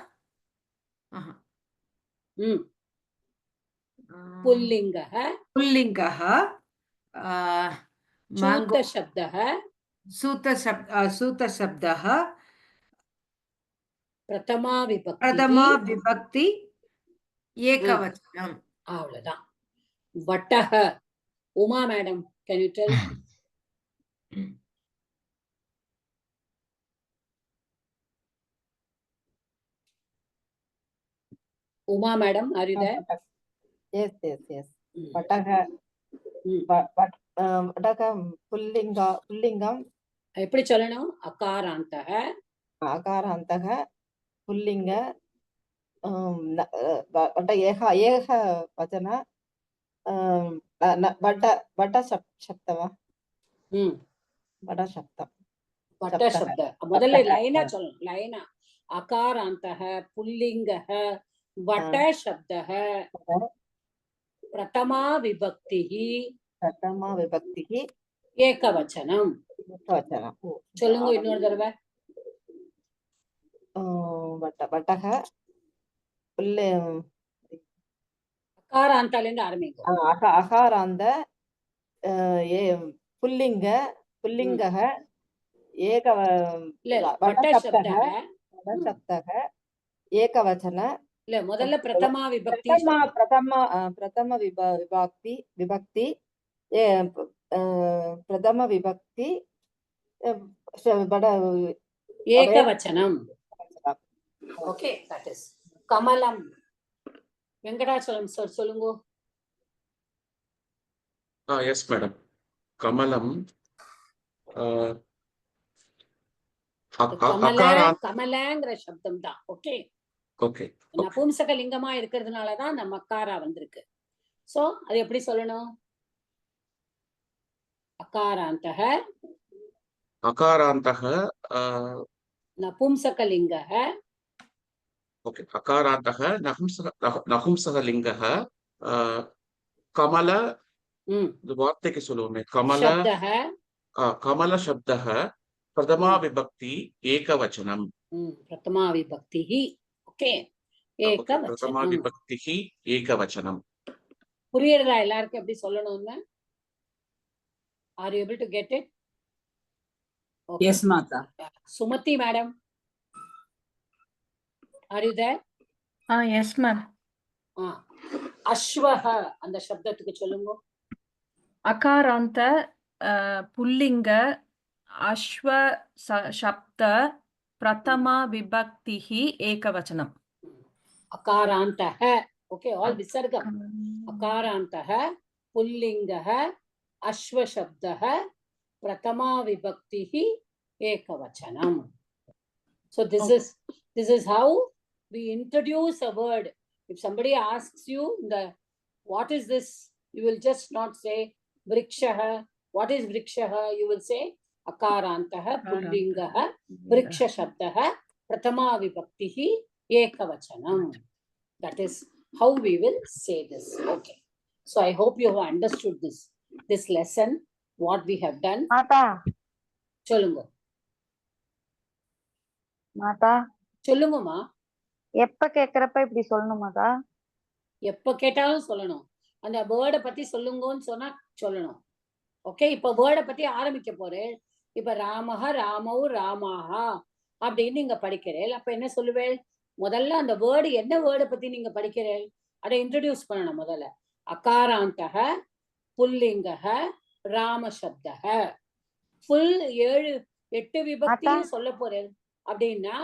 पुल्लिंगः. पुल्लिंगः. चूत शब्दः. सूत शब्दः. प्रथमा विभक्ति ஏகவச்சனம். அவ்வளவுதான். வட்டஹ. Uma madam can you tell? Uma madam are you there? Yes. வட்டக. வட்டக புல்லிங்கம். எப்படி சொல்லணும்? அகாராந்தக. அகாராந்தக புல்லிங்க. வட்ட ஏக வச்சன. வட்ட சப்தவா? வட சப்தம். வட்ட சப்த. முதல்ல லைனா சொல்லணும். லைனா. அகாராந்தக புல்லிங்கः வட்ட சப்தः பிரதமா விபக்திஹி ஏகவச்சனம். சொல்லுங்க இன்னொரு தடவை. அகாராந்தால இருந்து ஆரம்பிக்கும். அகாராந்த புல்லிங்க புல்லிங்கः இல்ல வடசப்தக வடசப்தக ஏகவச்சன இல்ல முதல்ல பிரதமா விபக்தி பிரதம விபக்தி பிரதம விபக்தி ஏகவச்சனம். ஓகே, தட் இஸ் கமலம். வெங்கடாச்சலம் சார் சொல்லுங்க. Yes madam. கமலம் கமலங்கிற சப்தம் தான். Okay okay. நபும்சக லிங்கமா இருக்கிறதுனாலதான் நம்ம அக்காரா வந்திருக்கு. சோ அது எப்படி சொல்லணும்? அகாராந்தக நபும்சகலிங்கः. ஓகே. அகாராந்தக நபும்சகலிங்கः கமல இந்த வார்த்தைக்கு சொல்லுவோமே கமல கமல சப்தः பிரதமா விபக்தி ஏகவச்சனம். பிரதமா விபக்தி. ஓகே, பிரதமா விபக்தி ஏகவச்சனம். புரியுறதா எல்லாருக்கும் எப்படி சொல்லணும்னு? Are you able to get it? Okay. Yes, Mata. Sumati madam, are you there? Yes ma'am. அஸ்வஹ அந்த சப்தத்துக்கு சொல்லுங்க. அகாராந்த புல்லிங்க அஸ்வ சப்த பிரதமா விபக்திஹி ஏகவச்சனம். அகாராந்தஹ. Okay, all விசர்கம். அகாராந்தஹ புல்லிங்கஹ அஸ்வ சப்தஹ பிரதமா விபக்திஹி ஏகவச்சனம். So this is how we introduce a word. If somebody asks you what is this, you will just not say vrikshaha. What is vrikshaha? You will say akarantaha pullingaha vriksha shabdaha prathama vibhaktihi ekavachanam. That is how we will say this. Okay. So I hope you have understood this lesson, what we have done. மாதா சொல்லுங்கம்மா. எப்ப கேக்குறப்ப இப்படி சொல்லணும் மாதா? எப்ப கேட்டாலும் சொல்லணும். அந்த வேர்டை பத்தி சொல்லுங்கன்னு சொன்னா சொல்லணும். ஓகே, இப்ப வேர்டை பத்தி ஆரம்பிக்க போறேன். இப்ப ராமஹ ராமௌ ராமாஹா அப்படின்னு நீங்க படிக்கிறேன். அப்ப என்ன சொல்லுவேன்? முதல்ல அந்த வேர்டு என்ன வேர்டை பத்தி நீங்க படிக்கிறேன் அதை இன்ட்ரோடியூஸ் பண்ணணும். முதல்ல அகாராந்தக புல்லிங்கக ராமசப்தக. ஃபுல் 7-8 விபக்தியும் சொல்ல போறேன் அப்படின்னா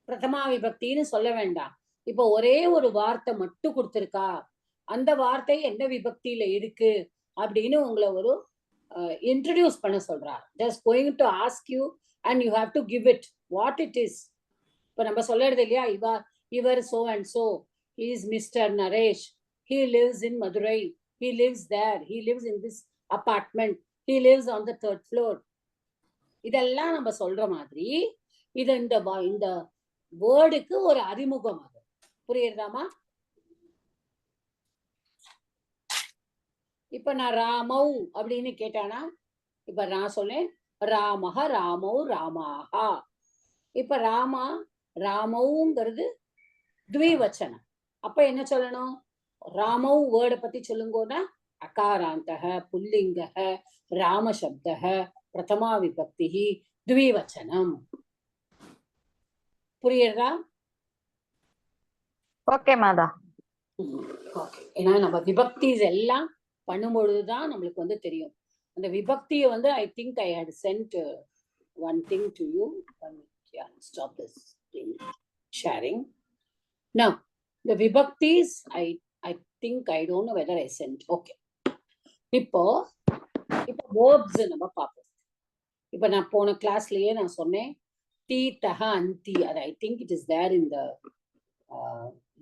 பிரதமா விபக்தின்னு சொல்ல வேண்டாம். இப்போ ஒரே ஒரு வார்த்தை மட்டும் கொடுத்திருக்கா, அந்த வார்த்தை என்ன விபக்தியில இருக்கு அப்படின்னு உங்களை ஒரு இன்ட்ரடியூஸ் பண்ண சொல்றா. Just going to ask you and you have to give it what it is. இப்ப நம்ம சொல்றது இல்லையா, இவர் so and so, he is Mr. Naresh, he lives in Madurai, he lives there, he lives in this apartment, he lives on the 3rd floor. இதெல்லாம் நம்ம சொல்ற மாதிரி இது இந்த வேர்டுக்கு ஒரு அறிமுகம். அது புரியுறதாமா? இப்ப நான் ராமௌ அப்படின்னு கேட்டானா, இப்ப நான் சொன்னேன் ராமஹ ராமௌ ராமாஹா. இப்ப ராமௌங்கிறது த்விவச்சனம். அப்ப என்ன சொல்லணும்? ராமௌ வேர்டை பத்தி சொல்லுங்கன்னா அகாராந்தக புல்லிங்கக ராமசப்தக பிரதமா விபக்திஹி த்விவச்சனம். புரியுறதா? ஓகே மாதா. ஓகே, ஏன்னா நம்ம விபக்திஸ் எல்லாம் பண்ணும்பொழுதுதான் நம்மளுக்கு தெரியும். அந்த விபக்தியை I think I had sent one thing to you. Yeah, stop this sharing. Now, the vibhaktis, I think I don't know whether I sent. Okay. இப்போ verbs நம்ம பார்ப்போம். இப்போ நான் போன கிளாஸ்லயே நான் சொன்னேன் தி தஹ அந்தி. அது I think it is there in the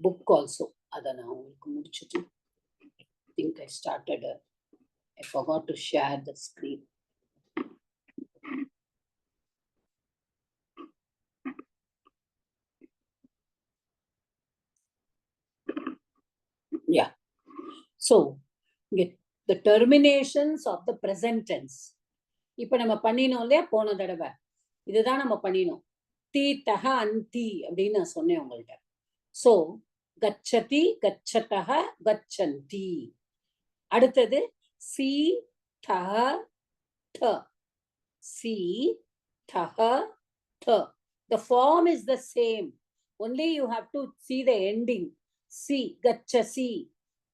book also. அதை நான் உங்களுக்கு முடிச்சுட்டு I think I started. I forgot to share the screen. Yeah. So, the terminations of the present tense. இப்ப நம்ம பண்ணினோம் இல்லையா போன தடவை, இதுதான் நம்ம பண்ணினோம். தி தஹ அந்தி அப்படின்னு நான் சொன்னேன் உங்கள்கிட்ட. So, கச்சதி, கச்சதஹ, கச்சந்தி. அடுத்தது சி தஹ த. சி தஹ த. The form is the same. Only you have to see the ending. Si, gachasi.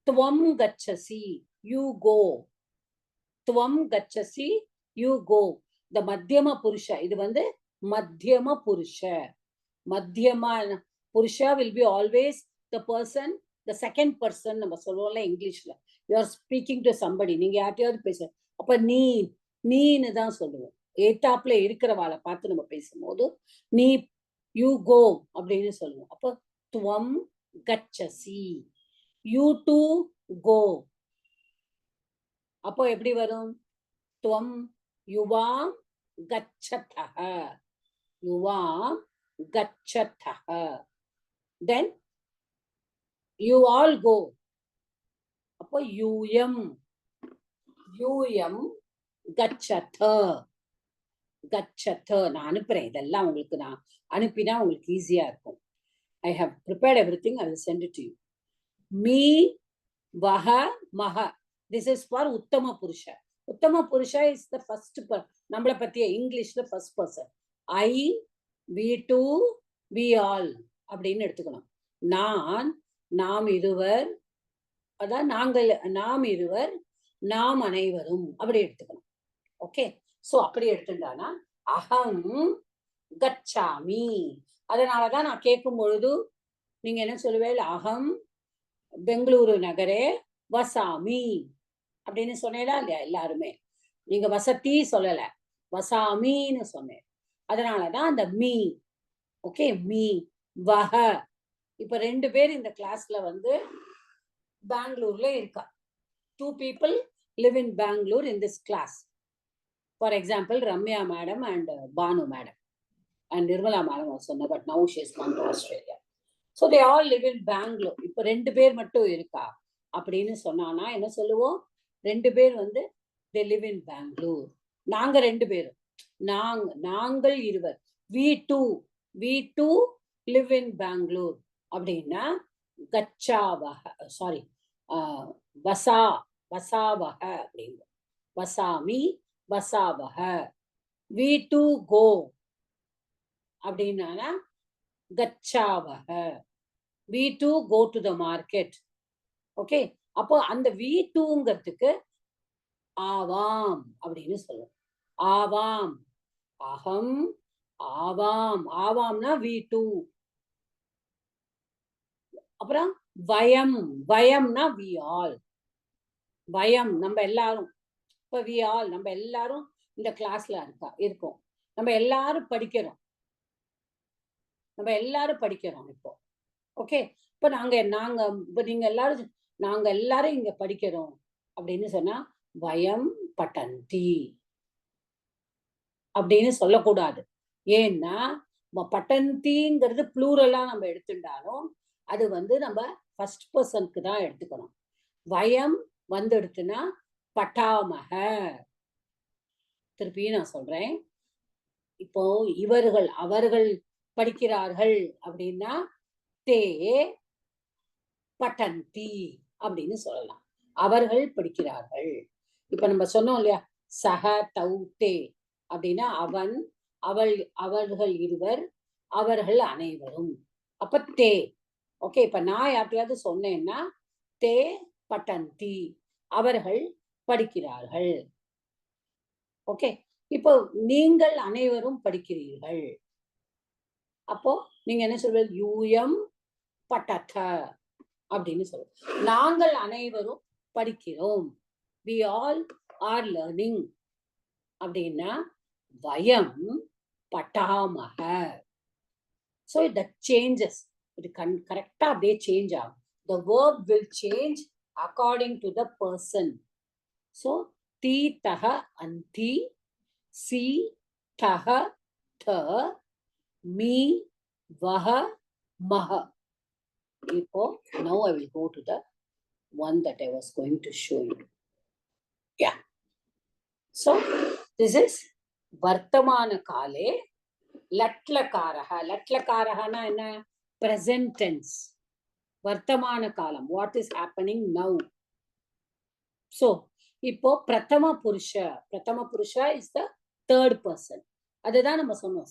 Tvam gachasi. You go. Tvam gachasi. You go. The madhyama purusha. இது வந்து madhyama purusha. Madhyama purusha will be always the person, the second person. நம்ம சொல்லுவோம்ல இங்கிலீஷ்ல. You are speaking to somebody. நீங்க யார்ட்டையாவது பேச. அப்ப நீன்னு தான் சொல்லுவோம். ஏத்தாப்புல இருக்கிறவாளை பார்த்து நம்ம பேசும்போது நீ யூ கோ அப்படின்னு சொல்லுவோம். அப்போ துவம் கச்சசி, யூ டு கோ. அப்போ எப்படி வரும்? துவம் யுவாம் கச்சதஹ, யுவாம் கச்சதஹ. Then you all go. அப்போ யூயம், யூயம் கச்சத. கச்சத நான் அனுப்புறேன். இதெல்லாம் உங்களுக்கு நான் அனுப்பினா உங்களுக்கு ஈஸியா இருக்கும். I have prepared everything. I will send it to you. Me, vaha, maha. This is for Uttama Purusha. Uttama Purusha is the first person. நம்மளை பத்திய இங்கிலீஷ்ல first person. I, we two, we all அப்படின்னு எடுத்துக்கணும். நான், நாம் இருவர், அதான் நாங்கள், நாம் இருவர், நாம் அனைவரும் அப்படி எடுத்துக்கணும். ஓகே, சோ அப்படி எடுத்துட்டானா அகம் கச்சாமி. அதனாலதான் நான் கேட்கும் பொழுது நீங்க என்ன சொல்லுவேன்? அகம் பெங்களூரு நகரே வசாமி அப்படின்னு சொன்னேடா இல்லையா? எல்லாருமே நீங்க வசதி சொல்லல, வசாமின்னு சொன்னேன். அதனாலதான் அந்த மீ. Okay, me வஹ. இப்ப 2 பேர் இந்த கிளாஸ்ல வந்து பெங்களூர்ல இருக்கா. 2 people live in Bangalore in this class. For example, Ramya madam and Banu madam and Nirmala madam also, but now she has gone to Australia. So they all live in Bangalore. இப்ப 2 பேர் மட்டும் இருக்கா அப்படின்னு சொன்னானா என்ன சொல்லுவோம்? 2 பேர் வந்து they live in Bangalore. நாங்க 2 பேரும், நாங்கள் இருவர், we two live in Bangalore அப்படின்னா கச்சாவஹ, சாரி வசாவஹ அப்படிங்க. வசாமி வசாவஹ. we two go அப்படின்னா கச்சாவஹ. we two go to the market. Okay, அப்போ அந்த we twoங்கிறதுக்கு ஆவாம் அப்படின்னு சொல்லுவோம். ஆவாம், அகம் ஆவாம். ஆவாம்னா we two. அப்புறம் வயம், வயம்னா we all. வயம் நம்ம எல்லாரும். இப்ப we all நம்ம எல்லாரும் இந்த கிளாஸ்ல இருக்கோம். நம்ம எல்லாரும் படிக்கிறோம். இப்போ ஓகே, இப்ப நாங்க இப்ப நீங்க எல்லாரும், நாங்க எல்லாரும் இங்க படிக்கிறோம் அப்படின்னு சொன்னா வயம் பட்டந்தி அப்படின்னு சொல்லக்கூடாது. ஏன்னா பட்டந்திங்கிறது ப்ளூரலா நம்ம எடுத்துட்டாலும் அது வந்து நம்ம ஃபர்ஸ்ட் பர்சனுக்கு தான் எடுத்துக்கணும். வயம் வந்து எடுத்துனா பட்டாமக. திருப்பி நான் சொல்றேன். இப்போ இவர்கள், அவர்கள் படிக்கிறார்கள் அப்படின்னா தே பட்டந்தி அப்படின்னு சொல்லலாம். அவர்கள் படிக்கிறார்கள். இப்ப நம்ம சொன்னோம் இல்லையா, சக தௌ தே அப்படின்னா அவன், அவள், அவர்கள் இருவர், அவர்கள் அனைவரும். அப்ப தே. ஓகே, இப்ப நான் யார்ட்டையாவது சொன்னேன்னா தே பட்டந்தி, அவர்கள் படிக்கிறார்கள். ஓகே, இப்போ நீங்கள் அனைவரும் படிக்கிறீர்கள். அப்போ நீங்க என்ன சொல்வது? யூயம் பட்டத அப்படின்னு சொல்லுவோம். நாங்கள் அனைவரும் படிக்கிறோம். we all are learning அப்படின்னா வயம் பட்டாமக. so that changes. இது கரெக்டா அப்படியே சேஞ்ச் ஆகும். the verb will change according to the person. so தி தஹ அந்தி, சி தஹ த, மீ வஹ மஹ. இப்போ now I will go to the one that I was going to show you. Yeah, so this is வர்த்தமான காலே லட்லகாரஹ. லட்லகாரஹனா என்ன? present tense. வர்த்தமான காலம், what is happening now. So இப்போ பிரதம புருஷா இஸ் த தேர்ட் பர்சன். அதுதான் நம்ம சொன்னோம்,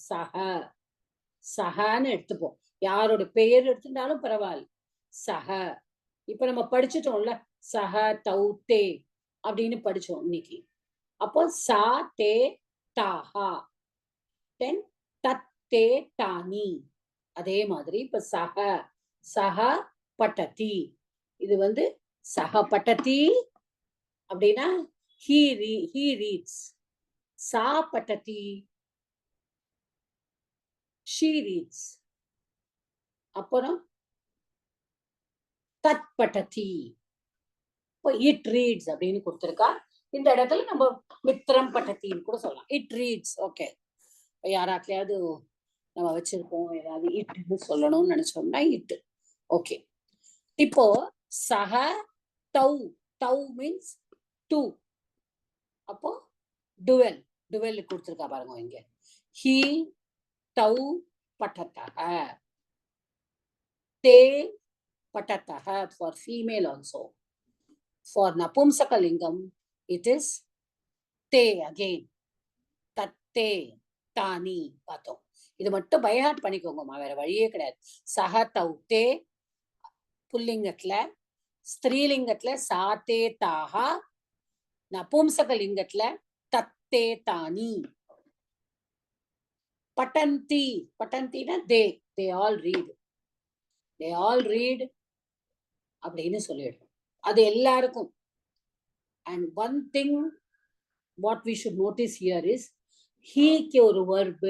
சஹன்னு எடுத்துப்போம். யாரோட பெயர் எடுத்துட்டாலும் பரவாயில்ல, சஹ. இப்ப நம்ம படிச்சுட்டோம்ல, சஹ தௌ தே அப்படின்னு படிச்சோம் இன்னைக்கு. அப்போ சா தே தாஹா, தென் தத் தே தானி. அதே மாதிரி இப்ப சஹ பட்டதி, இது வந்து சஹ பட்டதி அப்படின்னா he reads. சா பட்டதி, she reads. அப்புறம் தத் பட்டதி, இப்போ இட் ரீட்ஸ் அப்படின்னு கொடுத்துருக்கா. இந்த இடத்துல நம்ம மித்திரம் பட்டத்தின்னு கூட சொல்லலாம், இட் ரீட்ஸ். ஓகே, யாராக்கையாவது நம்ம வச்சிருக்கோம் ஏதாவது இட்டு சொல்லணும்னு நினைச்சோம்னா இட்டு. ஓகே, இப்போ சஹ தௌ, தௌ மீன்ஸ் டூ. அப்போ டுவெல் கொடுத்துருக்கா பாருங்க இங்க. ஹி தௌ பட்டதஹ, தே பட்டதஹ for female also. For napumsakalingam it is te again, tatte tani பார்த்தோம். இது மட்டும் பைஹார்ட் பண்ணிக்கோங்கம்மா, வேற வழியே கிடையாது. சஹ தௌ தே புல்லிங்கத்துல, ஸ்திரீலிங்கத்துல satay Taha, நபும்சகலிங்கத்துல தத்தே Thani. பட்டந்தி, பட்டந்தினா they all read அப்படின்னு சொல்லிடுறோம். அது எல்லாருக்கும். And one thing what we should notice here is ஹீக்கு ஒரு verb,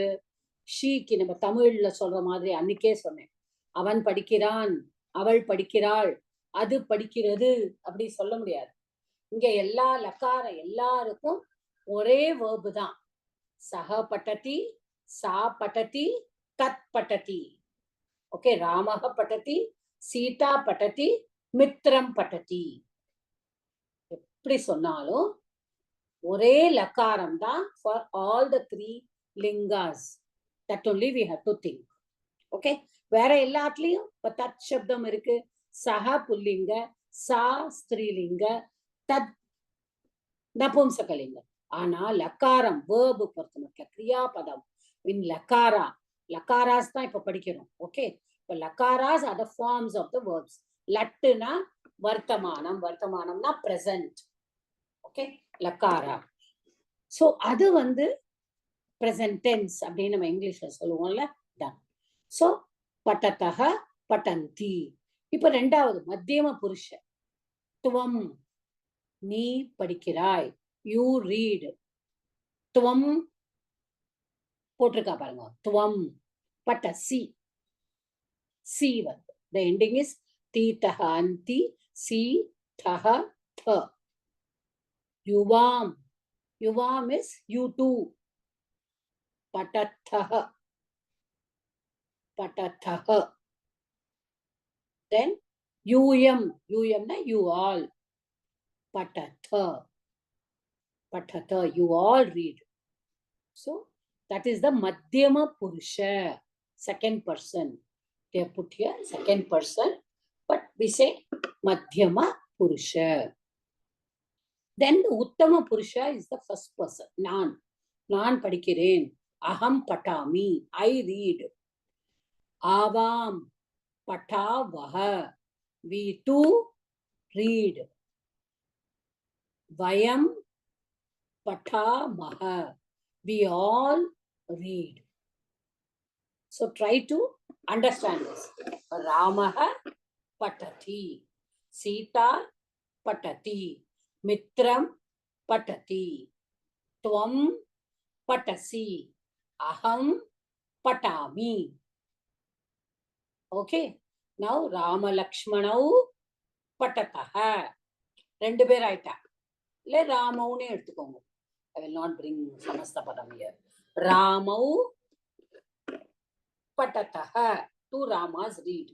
ஷீக்கு நம்ம தமிழ்ல சொல்ற மாதிரி அன்னைக்கே சொன்னேன், அவன் படிக்கிறான், அவள் படிக்கிறாள், அது படிக்கிறது அப்படி சொல்ல முடியாது. இங்க எல்லா லக்கார எல்லாருக்கும் ஒரே verb தான். சஹ பட்டதி, சா பட்டதி, தத் பட்டதி. ஓகே, ராமஹ பட்டதி, சீதா பட்டதி, மித்ரம் பட்டதி. எப்படி சொன்னாலும் ஒரே லக்காரம் தான் for all the three lingas. That only we have to think. Okay, வேற எல்லாத்துலயும் இப்ப தத் சப்தம் இருக்கு, சஹ புல்லிங்க, சா ஸ்திரீலிங்க, தத் நபும்சகலிங்க. ஆனா லக்காரம் வேர்பு பொறுத்த மட்டும் கிரியாபதம் இன் லக்காராஸ் தான் இப்ப படிக்கிறோம். ஓகே, இப்ப லக்காராஸ் are the forms of the verbs. லட்டுனா வர்த்தமானம், வர்த்தமானம்னா பிரசன்ட். ஓகே, லக்காரா. சோ அது வந்து பிரசன்ட் டென்ஸ் அப்படின்னு நம்ம இங்கிலீஷ்ல சொல்லுவோம்ல. சோ பட்டதஹ பட்டந்தி. இப்ப ரெண்டாவது மத்தியம புருஷ, துவம் நீ படிக்கிறாய், யூ ரீட். துவம் போட்டிருக்கா பாருங்க, துவம் பட்ட சி, சி வந்து the ending is தீதஹ அந்தி, சி தஹ த. யுவாம், யுவாம் is you too. பட்டத்தஹ, பட்டத்தஹ. Then யூயம், யூயம்னா you all. பட்டத, பட்டத, you all read. So that is the madhyama purusha, second person. They have put here second person, but we say madhyama purusha. Then the uttama purusha is the first person. நான் படிக்கிறேன், aham patami, I read. Avam patavaha, we too read. Vayam patamaha, we all read. So try to understand this. Ramaha patati, Sita patati, Mitram patati, Tvam patasi, Aham patami. Okay, now Rama Lakshmanau patataha. ரெண்டு பேர் ஆயிட்டா, இல்ல ராமவுனே எடுத்துக்கோங்க. I will not bring Samasta Padam here. Ramau Patataha, two Ramas read.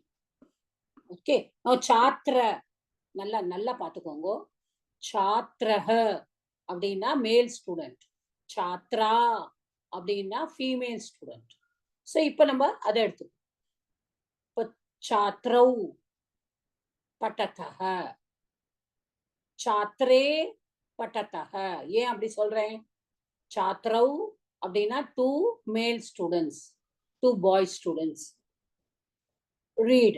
Okay, now Chatra, நல்லா பாத்துக்கோங்க. Chatraha அப்படின்னா மேல் student, சாத்ரா அப்படின்னா ஃபீமேல் ஸ்டூடெண்ட். ஸோ இப்போ நம்ம அதை எடுத்துக்கோம். இப்போ சாத்ரௌ பட்டதஹ. சாத்ரே பட்டதஹ. ஏன் அப்படி சொல்றேன்? சாத்ரௌ அப்படின்னா 2 male students, 2 boy students. Read.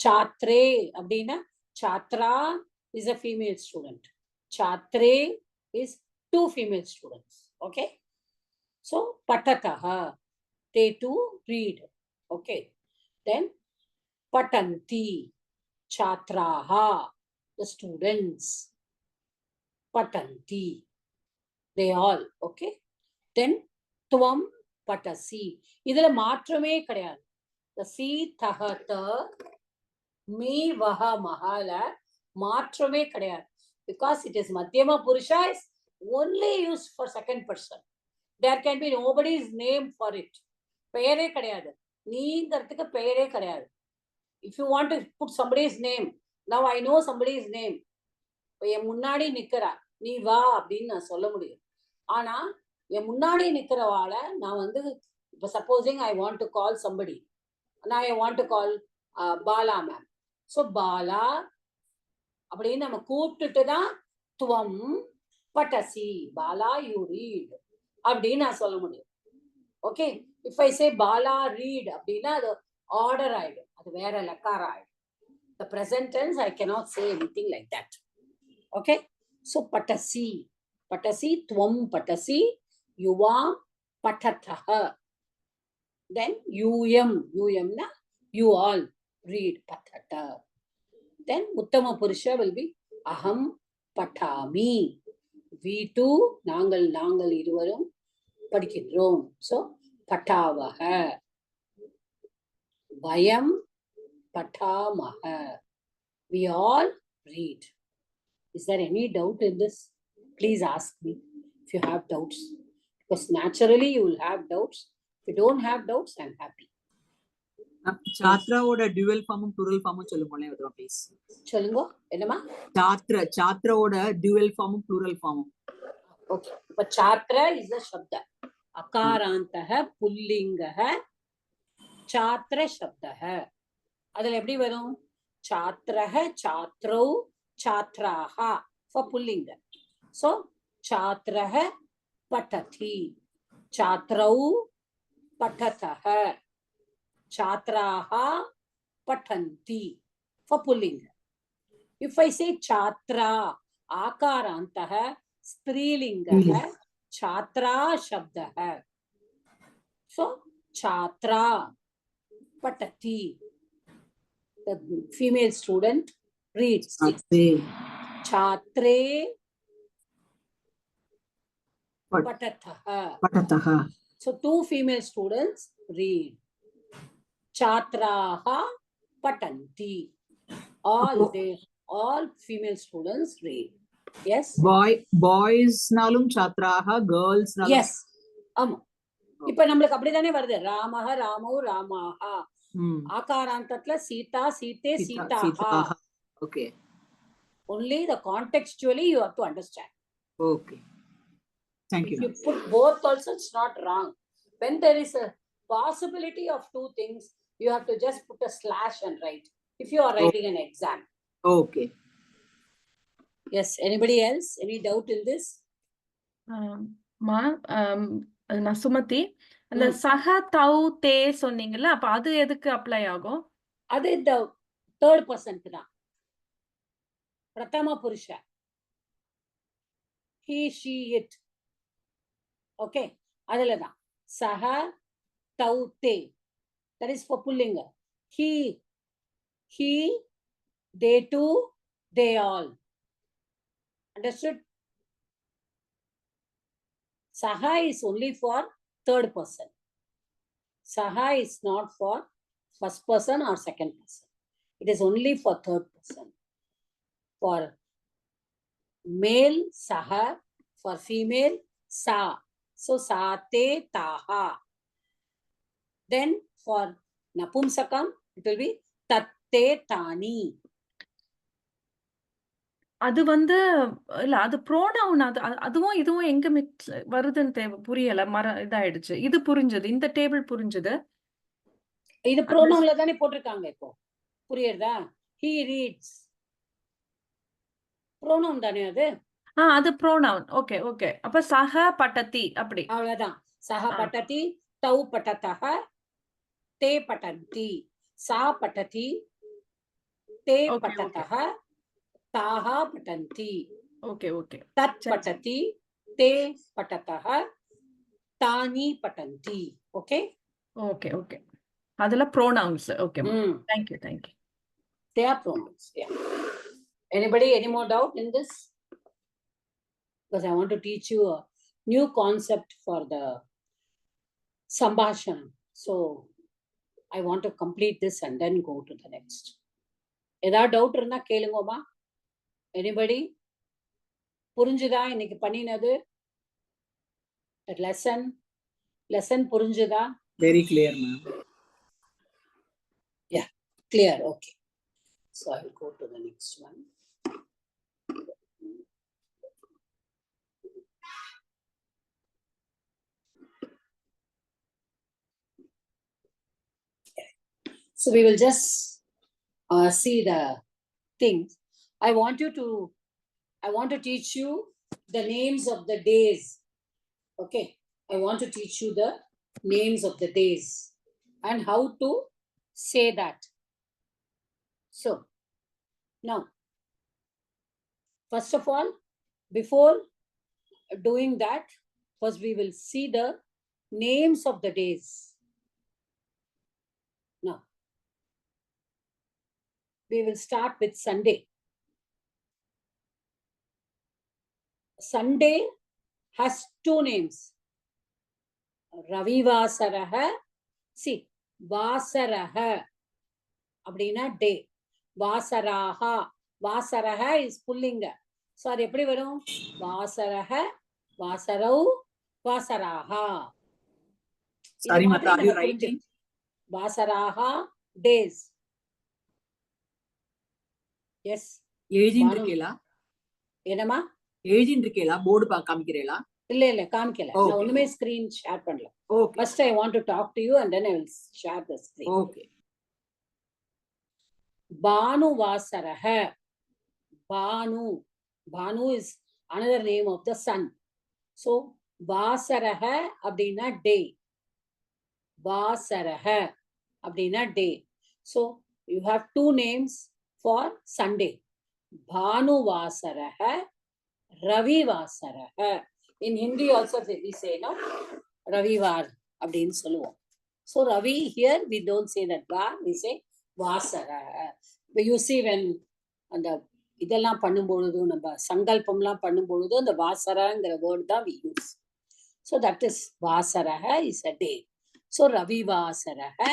சாத்ரே அப்படின்னா சாத்ரா is a female student. Chatre is 2 female students. Okay. So patataha, they too read. Okay. Then patanti, chatraha, the students. Patanti, they all. Okay. Then tvam patasi. இதுல மாற்றமே கிடையாது. The si tahata me vaha mahala மாற்றமே கிடையாது. Because it is Madhyama Purusha is only used for second person. There can be nobody's name for it. பெயரே கிடையாது. நீங்கிறதுக்கு பெயரே கிடையாது. If you want to put somebody's name, now I know somebody's name. என் முன்னாடி நிக்கிறா, நீ வா அப்படின்னு நான் சொல்ல முடியும். ஆனா என் முன்னாடி நிக்கிறவாளை நான் வந்து இப்ப supposing I want to call somebody. Now I want to call Bala ma'am. So Bala அப்படின்னு நம்ம கூப்பிட்டுட்டு தான் துவம் பட்டசி, பாலா யூ ரீட் அப்படின்னு நான் சொல்ல முடியும். Okay. If I say Bala read அப்படின்னா அது ஆர்டர் ஆயிடும், அது வேற லக்கார ஆயிடும். The present tense I cannot say anything like that. Okay. So patasi, patasi, tvam patasi, yuvam patatah. Then um na you all read patata. Then Uttama Purusha will be Aham Patami. We too, நாங்கள் இருவரும் படிக்கின்றோம். So Patavaha. Vayam Patamaha. We all read. Is there any doubt in this? Please ask me if you have doubts. Because naturally you will have doubts. If you don't have doubts, I'm happy. சாத்ராவோட dual ஃபார்மும் plural ஃபார்மும் சொல்லுங்க please. சொல்லுங்க. என்னமா? சாத்ராவோட dual ஃபார்மும் plural ஃபார்மும். Okay. இப்ப சாத்ர இஸ் a சப்த. அகாராந்தஹ புல்லிங்கஹ சாத்ர சப்தஹ. அதுல எப்படி வரும்? சாத்ரஹ, சாத்ரௌ, சாத்ராஹ for புல்லிங்க. So சாத்ரஹ பட்டதி, சாத்ரௌ பட்டதஹ, chatraha patanti for pullinga. If I say chatra akarantaha strilingaha chatra shabdaha. So chatra patati, the female student reads. Chatre patataha. So 2 female students read. Chatraha patanti. All female students read. Yes. Boys nalum chatraha, girls nalum. Yes. இப்ப நம்மளுக்கு அப்படிதானே வருது. ராமஹ, ராமௌ, ராமாஹா. ஆகாராந்தத்துல Sita, சீதே, சீதாஹா. Okay. Only the contextually you have to understand. Okay. Thank you. If you put both also, it's not wrong. When there is a possibility of 2 things, you have to just put a slash and write. If you are writing an exam. Okay. Yes. Anybody else? Any doubt in this? நான் சுமதி, அந்த சஹ தௌ தே சொன்னீங்கல்ல, அப்ப அது எதுக்கு apply ஆகும்? அது இந்த தேர்ட் பர்சனுக்கு தான். பிரதம புருஷ. He, she, it. Okay. அதுல தான். சஹ தௌ தே. That is for pullinga. He, they too, they all. Understood? Saha is only for third person. Saha is not for first person or second person. It is only for third person. For male, saha. For female, sa. So, sa, te, taha. Then for napumsakam, it will be tatte, tani. அது வந்து இல்ல, அது pronoun. அதுவும் இதுவும் எங்க mix வருதுன்னு புரியல. இதாயிடுச்சு. இது புரிஞ்சது, இந்த டேபிள் புரிஞ்சது. இது ப்ரோனவுன்ல தானே போட்டிருக்காங்க இப்போ. புரியுறதா? He reads. ப்ரோனவுன் தானே அது? அது ப்ரோனவுன். Okay okay. அப்ப சஹ பட்டதி அப்படி. அவ்வளவுதான். சஹ ஆ. பட்டதி, தௌ பட்டதஹ, தே பட்டந்தி, சா பட்டதி, தே ஓகே ஓகே பட்டதஹ, தாஹ பட்டந்தி, ஓகே ஓகே. தத் சரி சரி. பட்டதி, தே பட்டதஹ, தானி பட்டந்தி. ஓகே. Okay okay. அதுல ப்ரோனவுன்ஸ். ஓகேம்மா. ம். Thank you thank you. They are pronouns. Yeah. Anybody, any more doubt in this? Because I want to teach you a new concept for the Sambhashanam. So I want to complete this and then go to the next. ஏதாவது doubt இருந்தா கேளுங்கோமா. Anybody? புரிஞ்சுதா இன்னைக்கு பண்ணினது? Lesson புரிஞ்சுதா? Very clear, ma'am. Yeah, clear. Okay. So I will go to the next one. So we will just see the things. I want to teach you the names of the days. Okay. I want to teach you the names of the days and how to say that. So now, first of all, before doing that, first we will see the names of the days. Now, we will start with Sunday. Sunday has two names. Ravivasaraha. See, Vasaraha. Abdina day. Vasaraha. Vasaraha is pullinga. So, அது எப்படி வரும்? Vasaraha, Vasarau, Vasaraha. Sorry, Mata, are you writing? Vasaraha days. Yes. எழுதிட்டு இருக்கீங்களா? என்னமா? எழுதிட்டு இருக்கீங்களா? Board காமிக்கிறீங்களா? இல்ல காமிக்கல. நான் ஒண்ணுமே ஸ்கிரீன் ஷேர் பண்ணல. Okay. First I want to talk to you and then I will share the screen. Okay. Banu Vasaraha. Banu is another name of the sun. So Vasaraha abdina day. Vasaraha abdina day. So you have two names for Sunday. Bhanu Vasaraha, Ravi Vasaraha. In Hindi also we say, no, Ravivar abdin solluvom. So Ravi here we don't say that va, we say Vasaraha. But you see when அந்த இதெல்லாம் பண்ணும்பொழுது நம்ம சங்கல்பம்லாம் பண்ணும்பொழுது அந்த வாசராங்கிற word தான் we use. So that is Vasaraha is a day. So Ravi Vasaraha,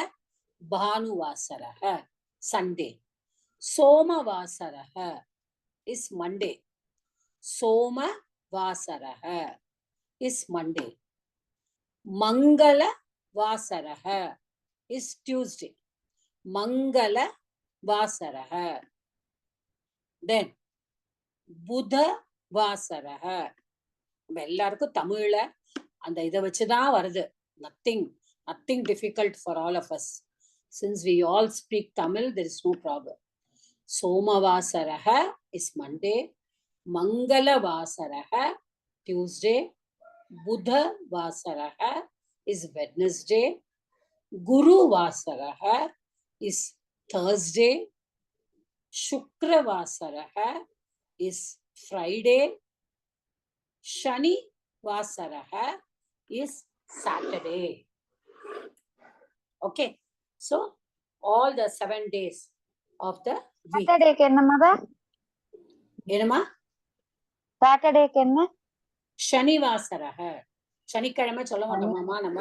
Bhanu Vasaraha, Sunday. Soma Vasaraha is Monday. Soma Vasaraha is Monday. Mangala Vasaraha is Tuesday. Mangala Vasaraha. Then Buddha Vasaraha. எல்லாருக்கும் தமிழ்ல அந்த இதை வச்சுதான் வருது. Nothing difficult for all of us. Since we all speak Tamil, there is no problem. Soma Vasaraha is Monday. Mangala Vasaraha, Tuesday. Buddha Vasaraha is Wednesday. Guru Vasaraha is Thursday. Shukra Vasaraha is Friday. Shani Vasaraha is Saturday. Okay. So all the 7 days of the week. சாட்டர்டேக்கு என்ன மதா? என்னமா? சாட்டர்டேக்கு என்ன? Shani Vasaraha. சனிக்கிழமை சொல்ல மாட்டோமாமா நம்ம?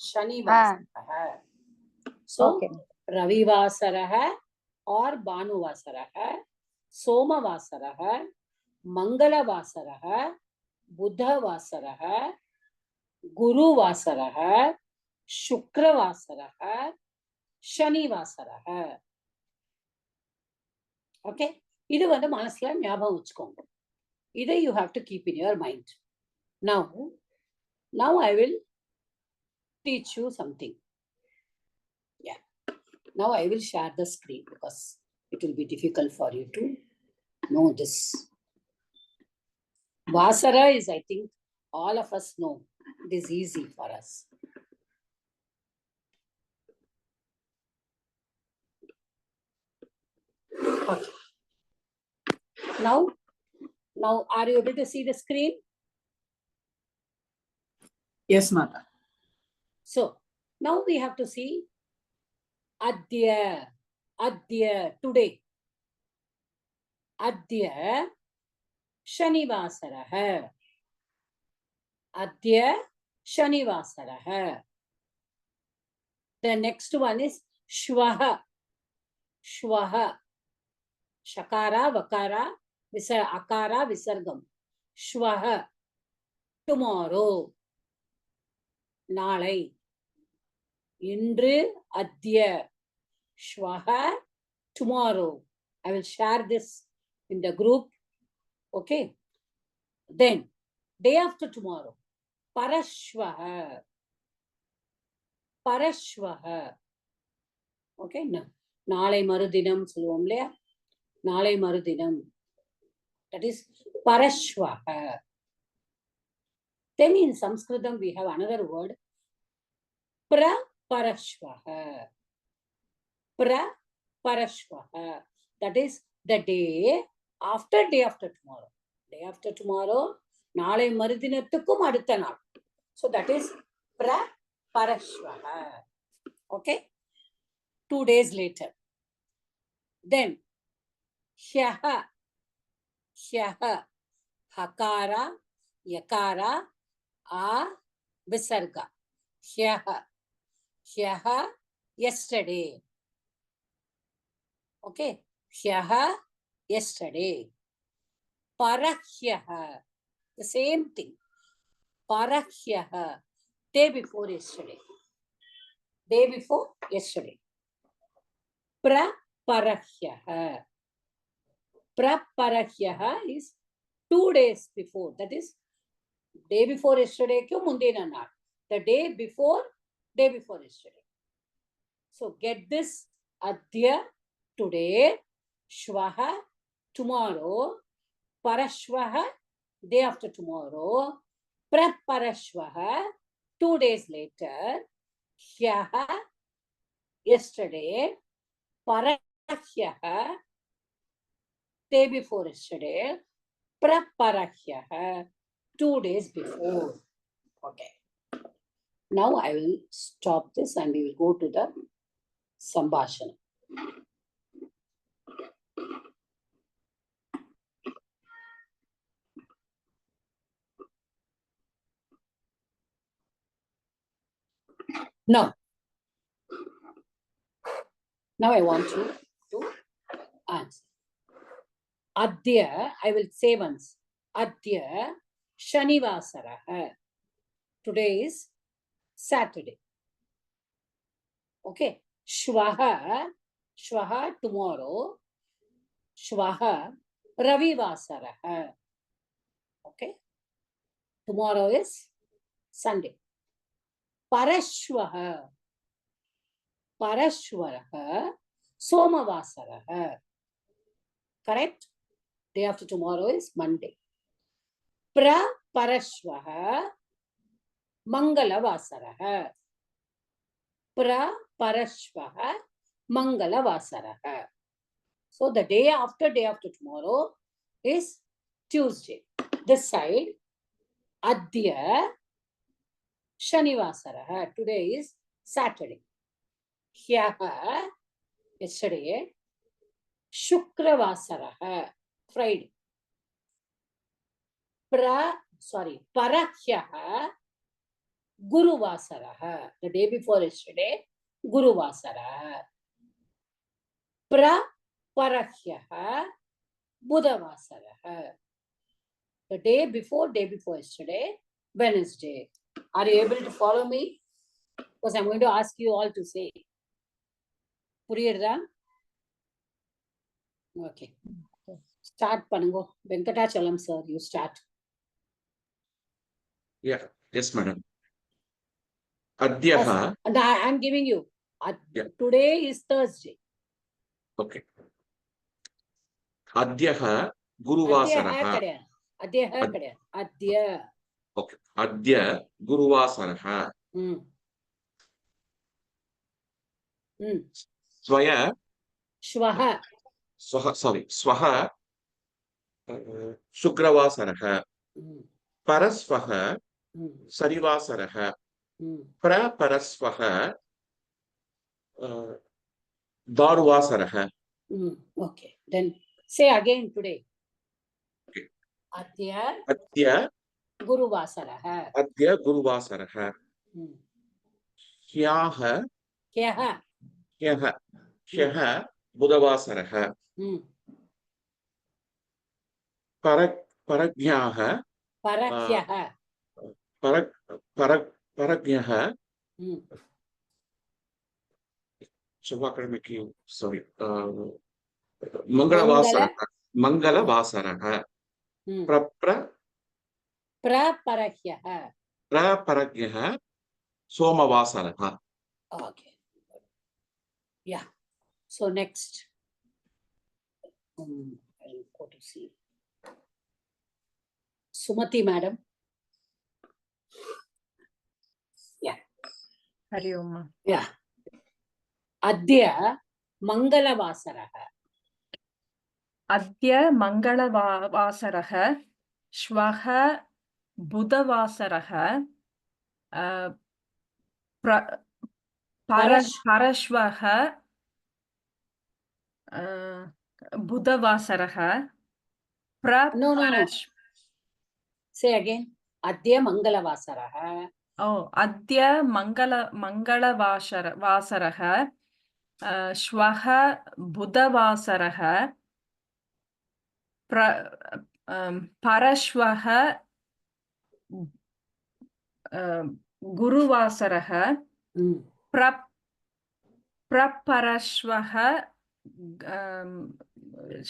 Shani Vasaraha. So Ravi Vasaraha or Bhanu Vasaraha, Soma Vasaraha, Mangala Vasaraha, Buddha Vasaraha, Guru Vasaraha, Shukra Vasaraha, Shani Vasaraha. Okay? இது வந்து மனசுல ஞாபகம் வச்சுக்கோங்க. இதை you have to keep in your mind. Now I will teach you something. Yeah. Now I will share the screen because it will be difficult for you to know this. Vasara is, I think, all of us know. It is easy for us. Okay. Now, are you able to see the screen? Yes, Mata. So now we have to see Adya, today. Adya Shanivasarah. Adya Shanivasarah. The next one is Shvaha. Shakara, Vakara, Akara, Visargam. Shvaha. Tomorrow. Nalai. Indru, Adya. Shvaha. Tomorrow. I will share this in the group. Okay. Then, day after tomorrow. Parashvaha. Okay. Nalai Marudinam சொல்லுவோம் இல்லையா? நாளை மறுதினம். That is Parashvaha. Then in Sanskritam we have another word. Parashvaha. That is the day after tomorrow. Day after tomorrow. நாளை மறுதினத்துக்கும் அடுத்த நாள். So that is Parashvaha. Okay. 2 days later. Then Hyaha. Hakara, Yakara, Visarga. Hyaha, yesterday. Okay. Hyaha, yesterday. Parahyaha, the same thing. Parahyaha, day before yesterday. Day before yesterday. Praparahyaha. Praparahyaha is 2 days before. That is, day before yesterday, the day before yesterday. So get this. Adya, today. Shvaha, tomorrow. Parashvaha, day after tomorrow. Praparashvaha, 2 days later. Hyaha, yesterday. Parahyaha, day before yesterday. Praparahyaha, 2 days before. Okay. Now I will stop this and we will go to the Sambhashana. Now I want you to answer. Adya, I will say once. Adya Shanivasarah. Today is Saturday. Okay. Shvaha, tomorrow. Shvaha Ravivasarah. Okay. Tomorrow is Sunday. Parashvaha Somavasarah. Correct? Day after tomorrow is Monday. Parashvaha Mangalavasarah. Parashvaha Mangalavasarah. So the day after tomorrow is Tuesday. This side, Adya Shanivasarah. Today is Saturday. Hyaha, yesterday. Shukravasarah, Friday. Parahyaha, Guruvasarah. The day before yesterday, Guruvasarah. Parahyaha, Budhavasarah. The day before yesterday, Wednesday. Are you able to follow me? Because I'm going to ask you all to say. Puriyadha? Okay. Start Panango. Venkatachalam sir, you start. Yeah. Yes, madam. Adyaha. And I'm giving you. Today is Thursday. Okay. Adyaha Guruvasaraha. அத்யஹ கிடையாது. அத்ய. Okay. அத்ய குருவாசரஹ. ம். ம். ஸ்வய ஸ்வஹ. ஸ்வஹ சுக்ரவாசரஹ. ம். பரஸ்வஹ ம். சரிவாசரஹ. ம். பிரபரஸ்வஹ தாருவாசரஹ. Okay. Then say again today. Okay. Adya அத்ய Guruvasaraha. அத்ய குருவாசரஹ. ஹ்யாஹ Kyaha. ஹ்யஹ ஹ்யஹ புதவாசரஹ. பரக்ஞாஹ Parakyaha. பரக்ஞஹ செவ்வாய்க்கிழமைக்கு சாரி மங்களவாசரக. Praparakyaha. பிரபரக்ஞஹ சோமவாசரக. Okay. Yeah. So next. I'll go to see. Sumati madam. Yeah. Hari Om. Yeah. Adya Mangalavasaraha. Adya Mangalavasaraha. Shvaha Budhavasaraha. Parashvaha Budhavasaraha. No. Say again. Adya Mangalavasaraha. Oh, Adya Mangalavasaraha. Shvaha Budhavasaraha. Parashvaha Guruvasaraha. Praparashvaha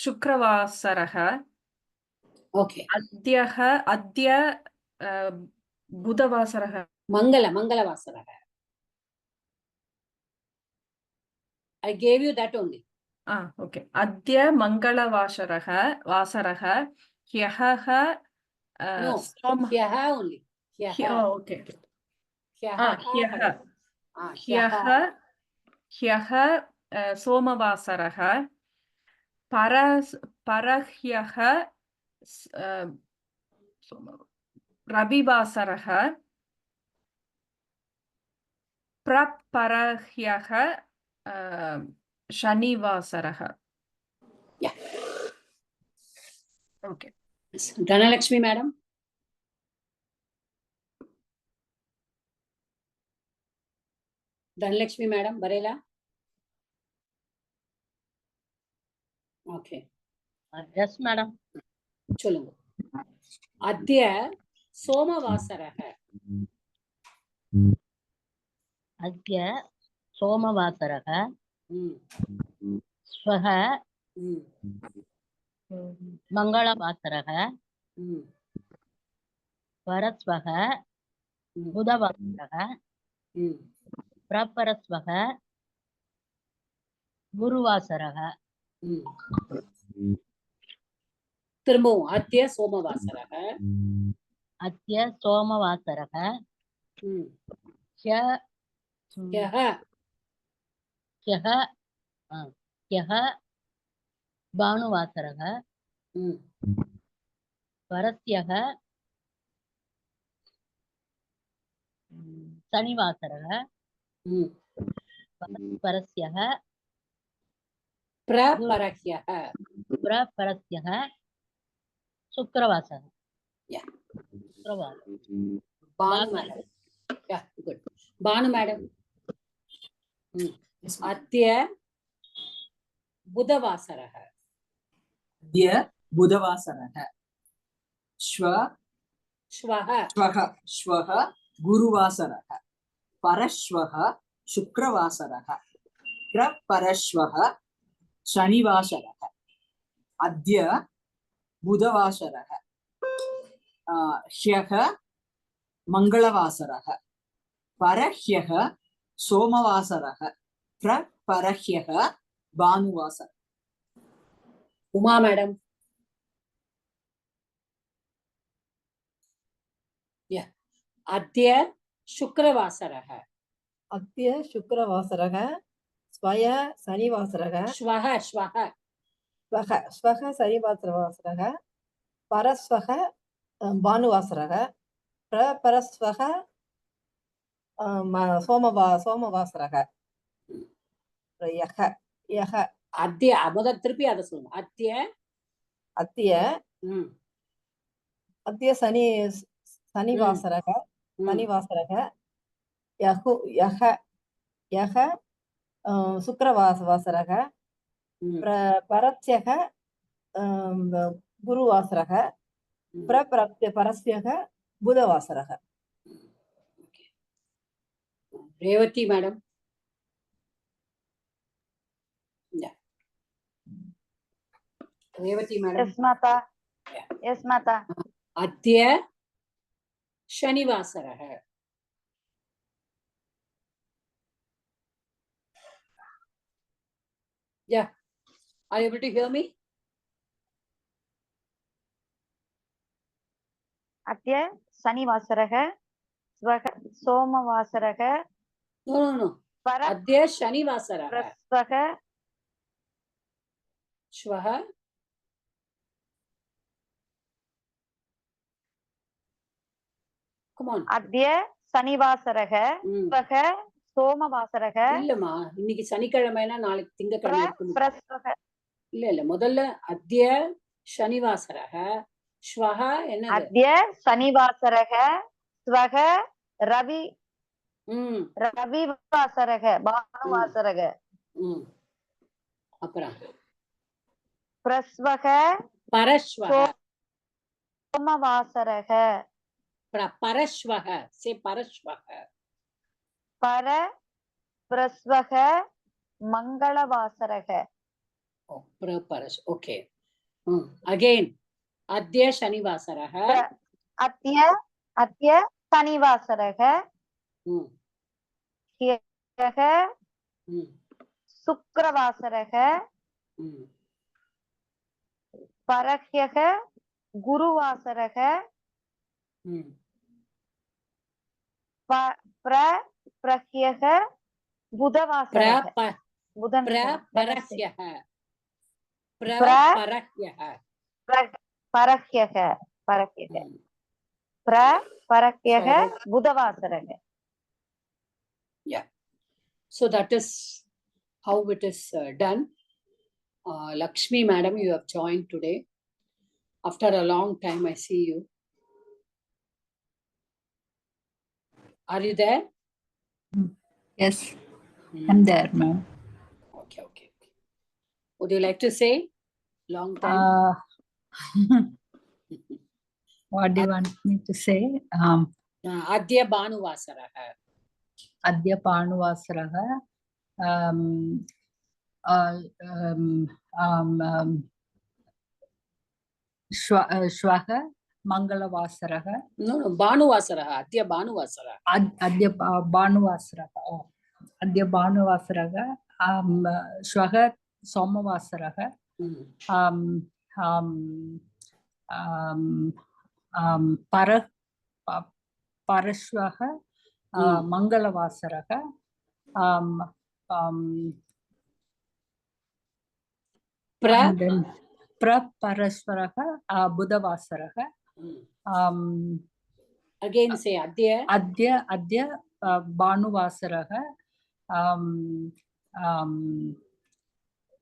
Shukravasaraha. Okay. Adya Budhavasaraha. Mangalavasaraha. I gave you that only. Okay. Adya Mangalavasaraha. Hyaha. No. Hyaha only. Hyaha. Oh, okay. Hyaha. Hyaha Somavasaraha. Parahyaha Rabivasaraha. Praparahyaha Shanivasaraha. Yeah. Okay. Dhanalakshmi madam. Dhanalakshmi madam, Barela. Okay. Yes, madam. Cholunga. Adya Somavasaraha. Adya Somavasaraha. Swaha Mangalavasaraha. Paraswaha Budhavasaraha. Praparaswaha Guruvasaraha. திரும்பவும் Adya Somavasaraha. Adya Somavasaraha. Hyaha Bhanuvasaraha. Parasyaha Sanivasaraha. Parasyaha Praparasyaha Sukravasaraha. Yeah. Sukravasaraha. Banu madam. Yeah, good. Banu madam. Adya Budhavasaraha. Adya Budhavasaraha. Shvaha Guruvasaraha. Parashvaha Shukravasaraha. Praparashvaha Shanivasaraha. Adya Budhavasaraha. Hyaha Mangalavasaraha. Parahyaha Somavasaraha. Praparahyaha Bhanuvasaraha. Uma madam. अद्य शुक्रवासरः. अद्य शुक्रवासरः, स्वय शनिवासरः, श्वः श्वः श्वः शनिवासरः, परश्वः भानुवासरः, परश्वः सोमवासरः, यः यः अद्य முதல் திருப்பி அதை சொல்லுங்க. अद्य अद्य अद्य शनिवासरः, शनिवासरः, यः यः शुक्रवासरः, परस्यः गुरुवासरः, परस्यः बुधवासरः. Revati madam. Revati madam. Yes, Mata. Yes, Mata. अद्य शनिवासरः. Yeah. Are you able to hear me? अद्य शनिवासरः, स्वः सोमवासरः, No, no, no. अद्य शनिवासरः. स्वः श्वः Come on. अद्य शनिवासरः, स्वः सोमवासरः, இல்லம்மா, இன்னைக்கு சனிக்கிழமைனா நாளைக்கு திங்கக்கிழமை இருக்கும். प्रस्वः இல்ல முதல்ல अद्य शनिवासरः, श्वः என்னது? अद्य शनिवासरः, स्वः रविवासरः, भानुवासरः, அப்புறம் प्रस्वः परश्वः. सोमवासरः, परश्वः से परश्वः. प्रस्वः मंगलवासरः. Oh, okay. Again, अद्य शनिवासरः. अद्य शनिवासरः, ह्यः शुक्रवासरः, परह्यः गुरुवासरः, प्रह्यः बुधवासरः. परह्यः बुधवासरः. Yeah. So that is how it is done. Lakshmi madam, you have joined today. After a long time, I see you. Are you there? Yes, I'm there, ma'am. Okay. Would you like to say? Long time. What do you want me to say? Adya Bhanuvasaraha. Adya Bhanuvasaraha. Shwaha Mangalavasaraha. No, Bhanuvasaraha. Adya Bhanuvasaraha. Adya Bhanuvasaraha. Oh. Adya Bhanuvasaraha. Shwaha Somavasaraha. Parashwaha Mangalavasaraha. Parashwaraha Budhavasaraha. Again say Adya. Adya Bhanuvasaraha.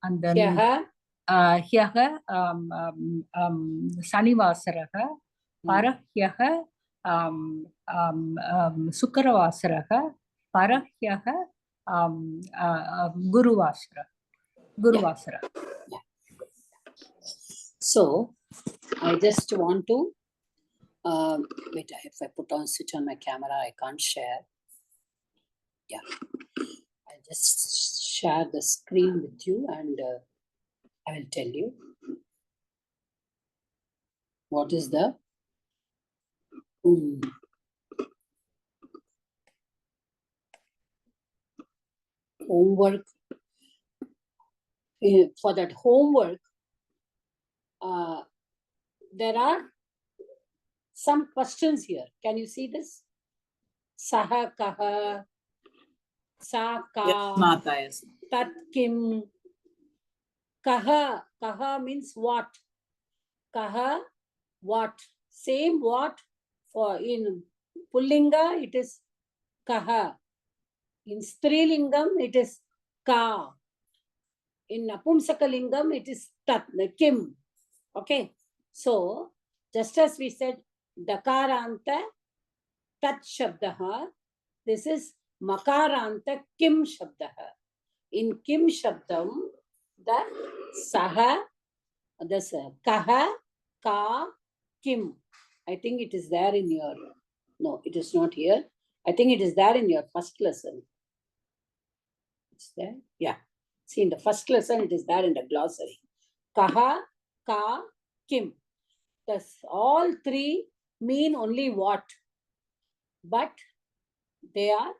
And then Hyaha Sanivasaraha. Parahyaha Sukaravasaraha. Parahyaha Guruvasara. Yeah. So I just want to wait, if I put on switch on my camera, I can't share. Yeah, I'll just share the screen with you and I will tell you what is the homework. For that homework, there are some questions here. Can you see this? Saha kaha. Sa ka. Yasmata, yes. Tat kim. Kaha. Kaha means what? Kaha, what? Same what for in Pullinga it is kaha. In Strilingam it is ka. In Napumsakalingam it is tat, kim. Okay. So just as we said dakaranta tat shabdaha, this is makaranta kim shabdaha. In kim shabdam, the saha, this kaha, ka, kim. I think it is there in your, no, it is not here. I think it is there in your first lesson. It's there? Yeah. See, in the first lesson, it is there in the glossary. Kaha, ka, kim. Thus, all three mean only what? But they are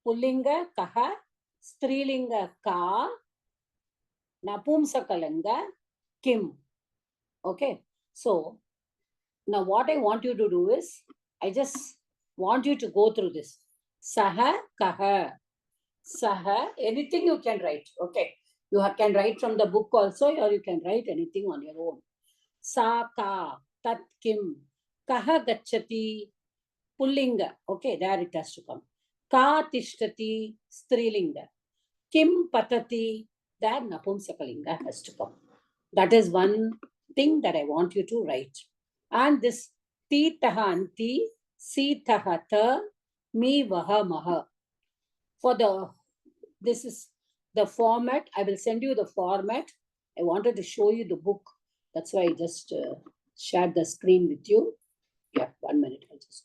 Pullinga, kaha, Strilinga, ka, Napumsakalanga, kim. Okay. So, now what I want you to do is, I just want you to go through this. Saha, kaha. Saha, anything you can write. Okay. You can write from the book also, or you can write anything on your own. Sa, ka, tat, kim. Kaha gacchati, Pullinga. Okay, there it has to come. Ka tishtati, Strilinga. Kim patati, there Napumsakalinga has to come. That is one thing that I want you to write. And this ti taha anti, si taha ta, mi vaha maha. For the, this is the format. I will send you the format. I wanted to show you the book. That's why I just shared the screen with you. Yeah, 1 minute. I'll just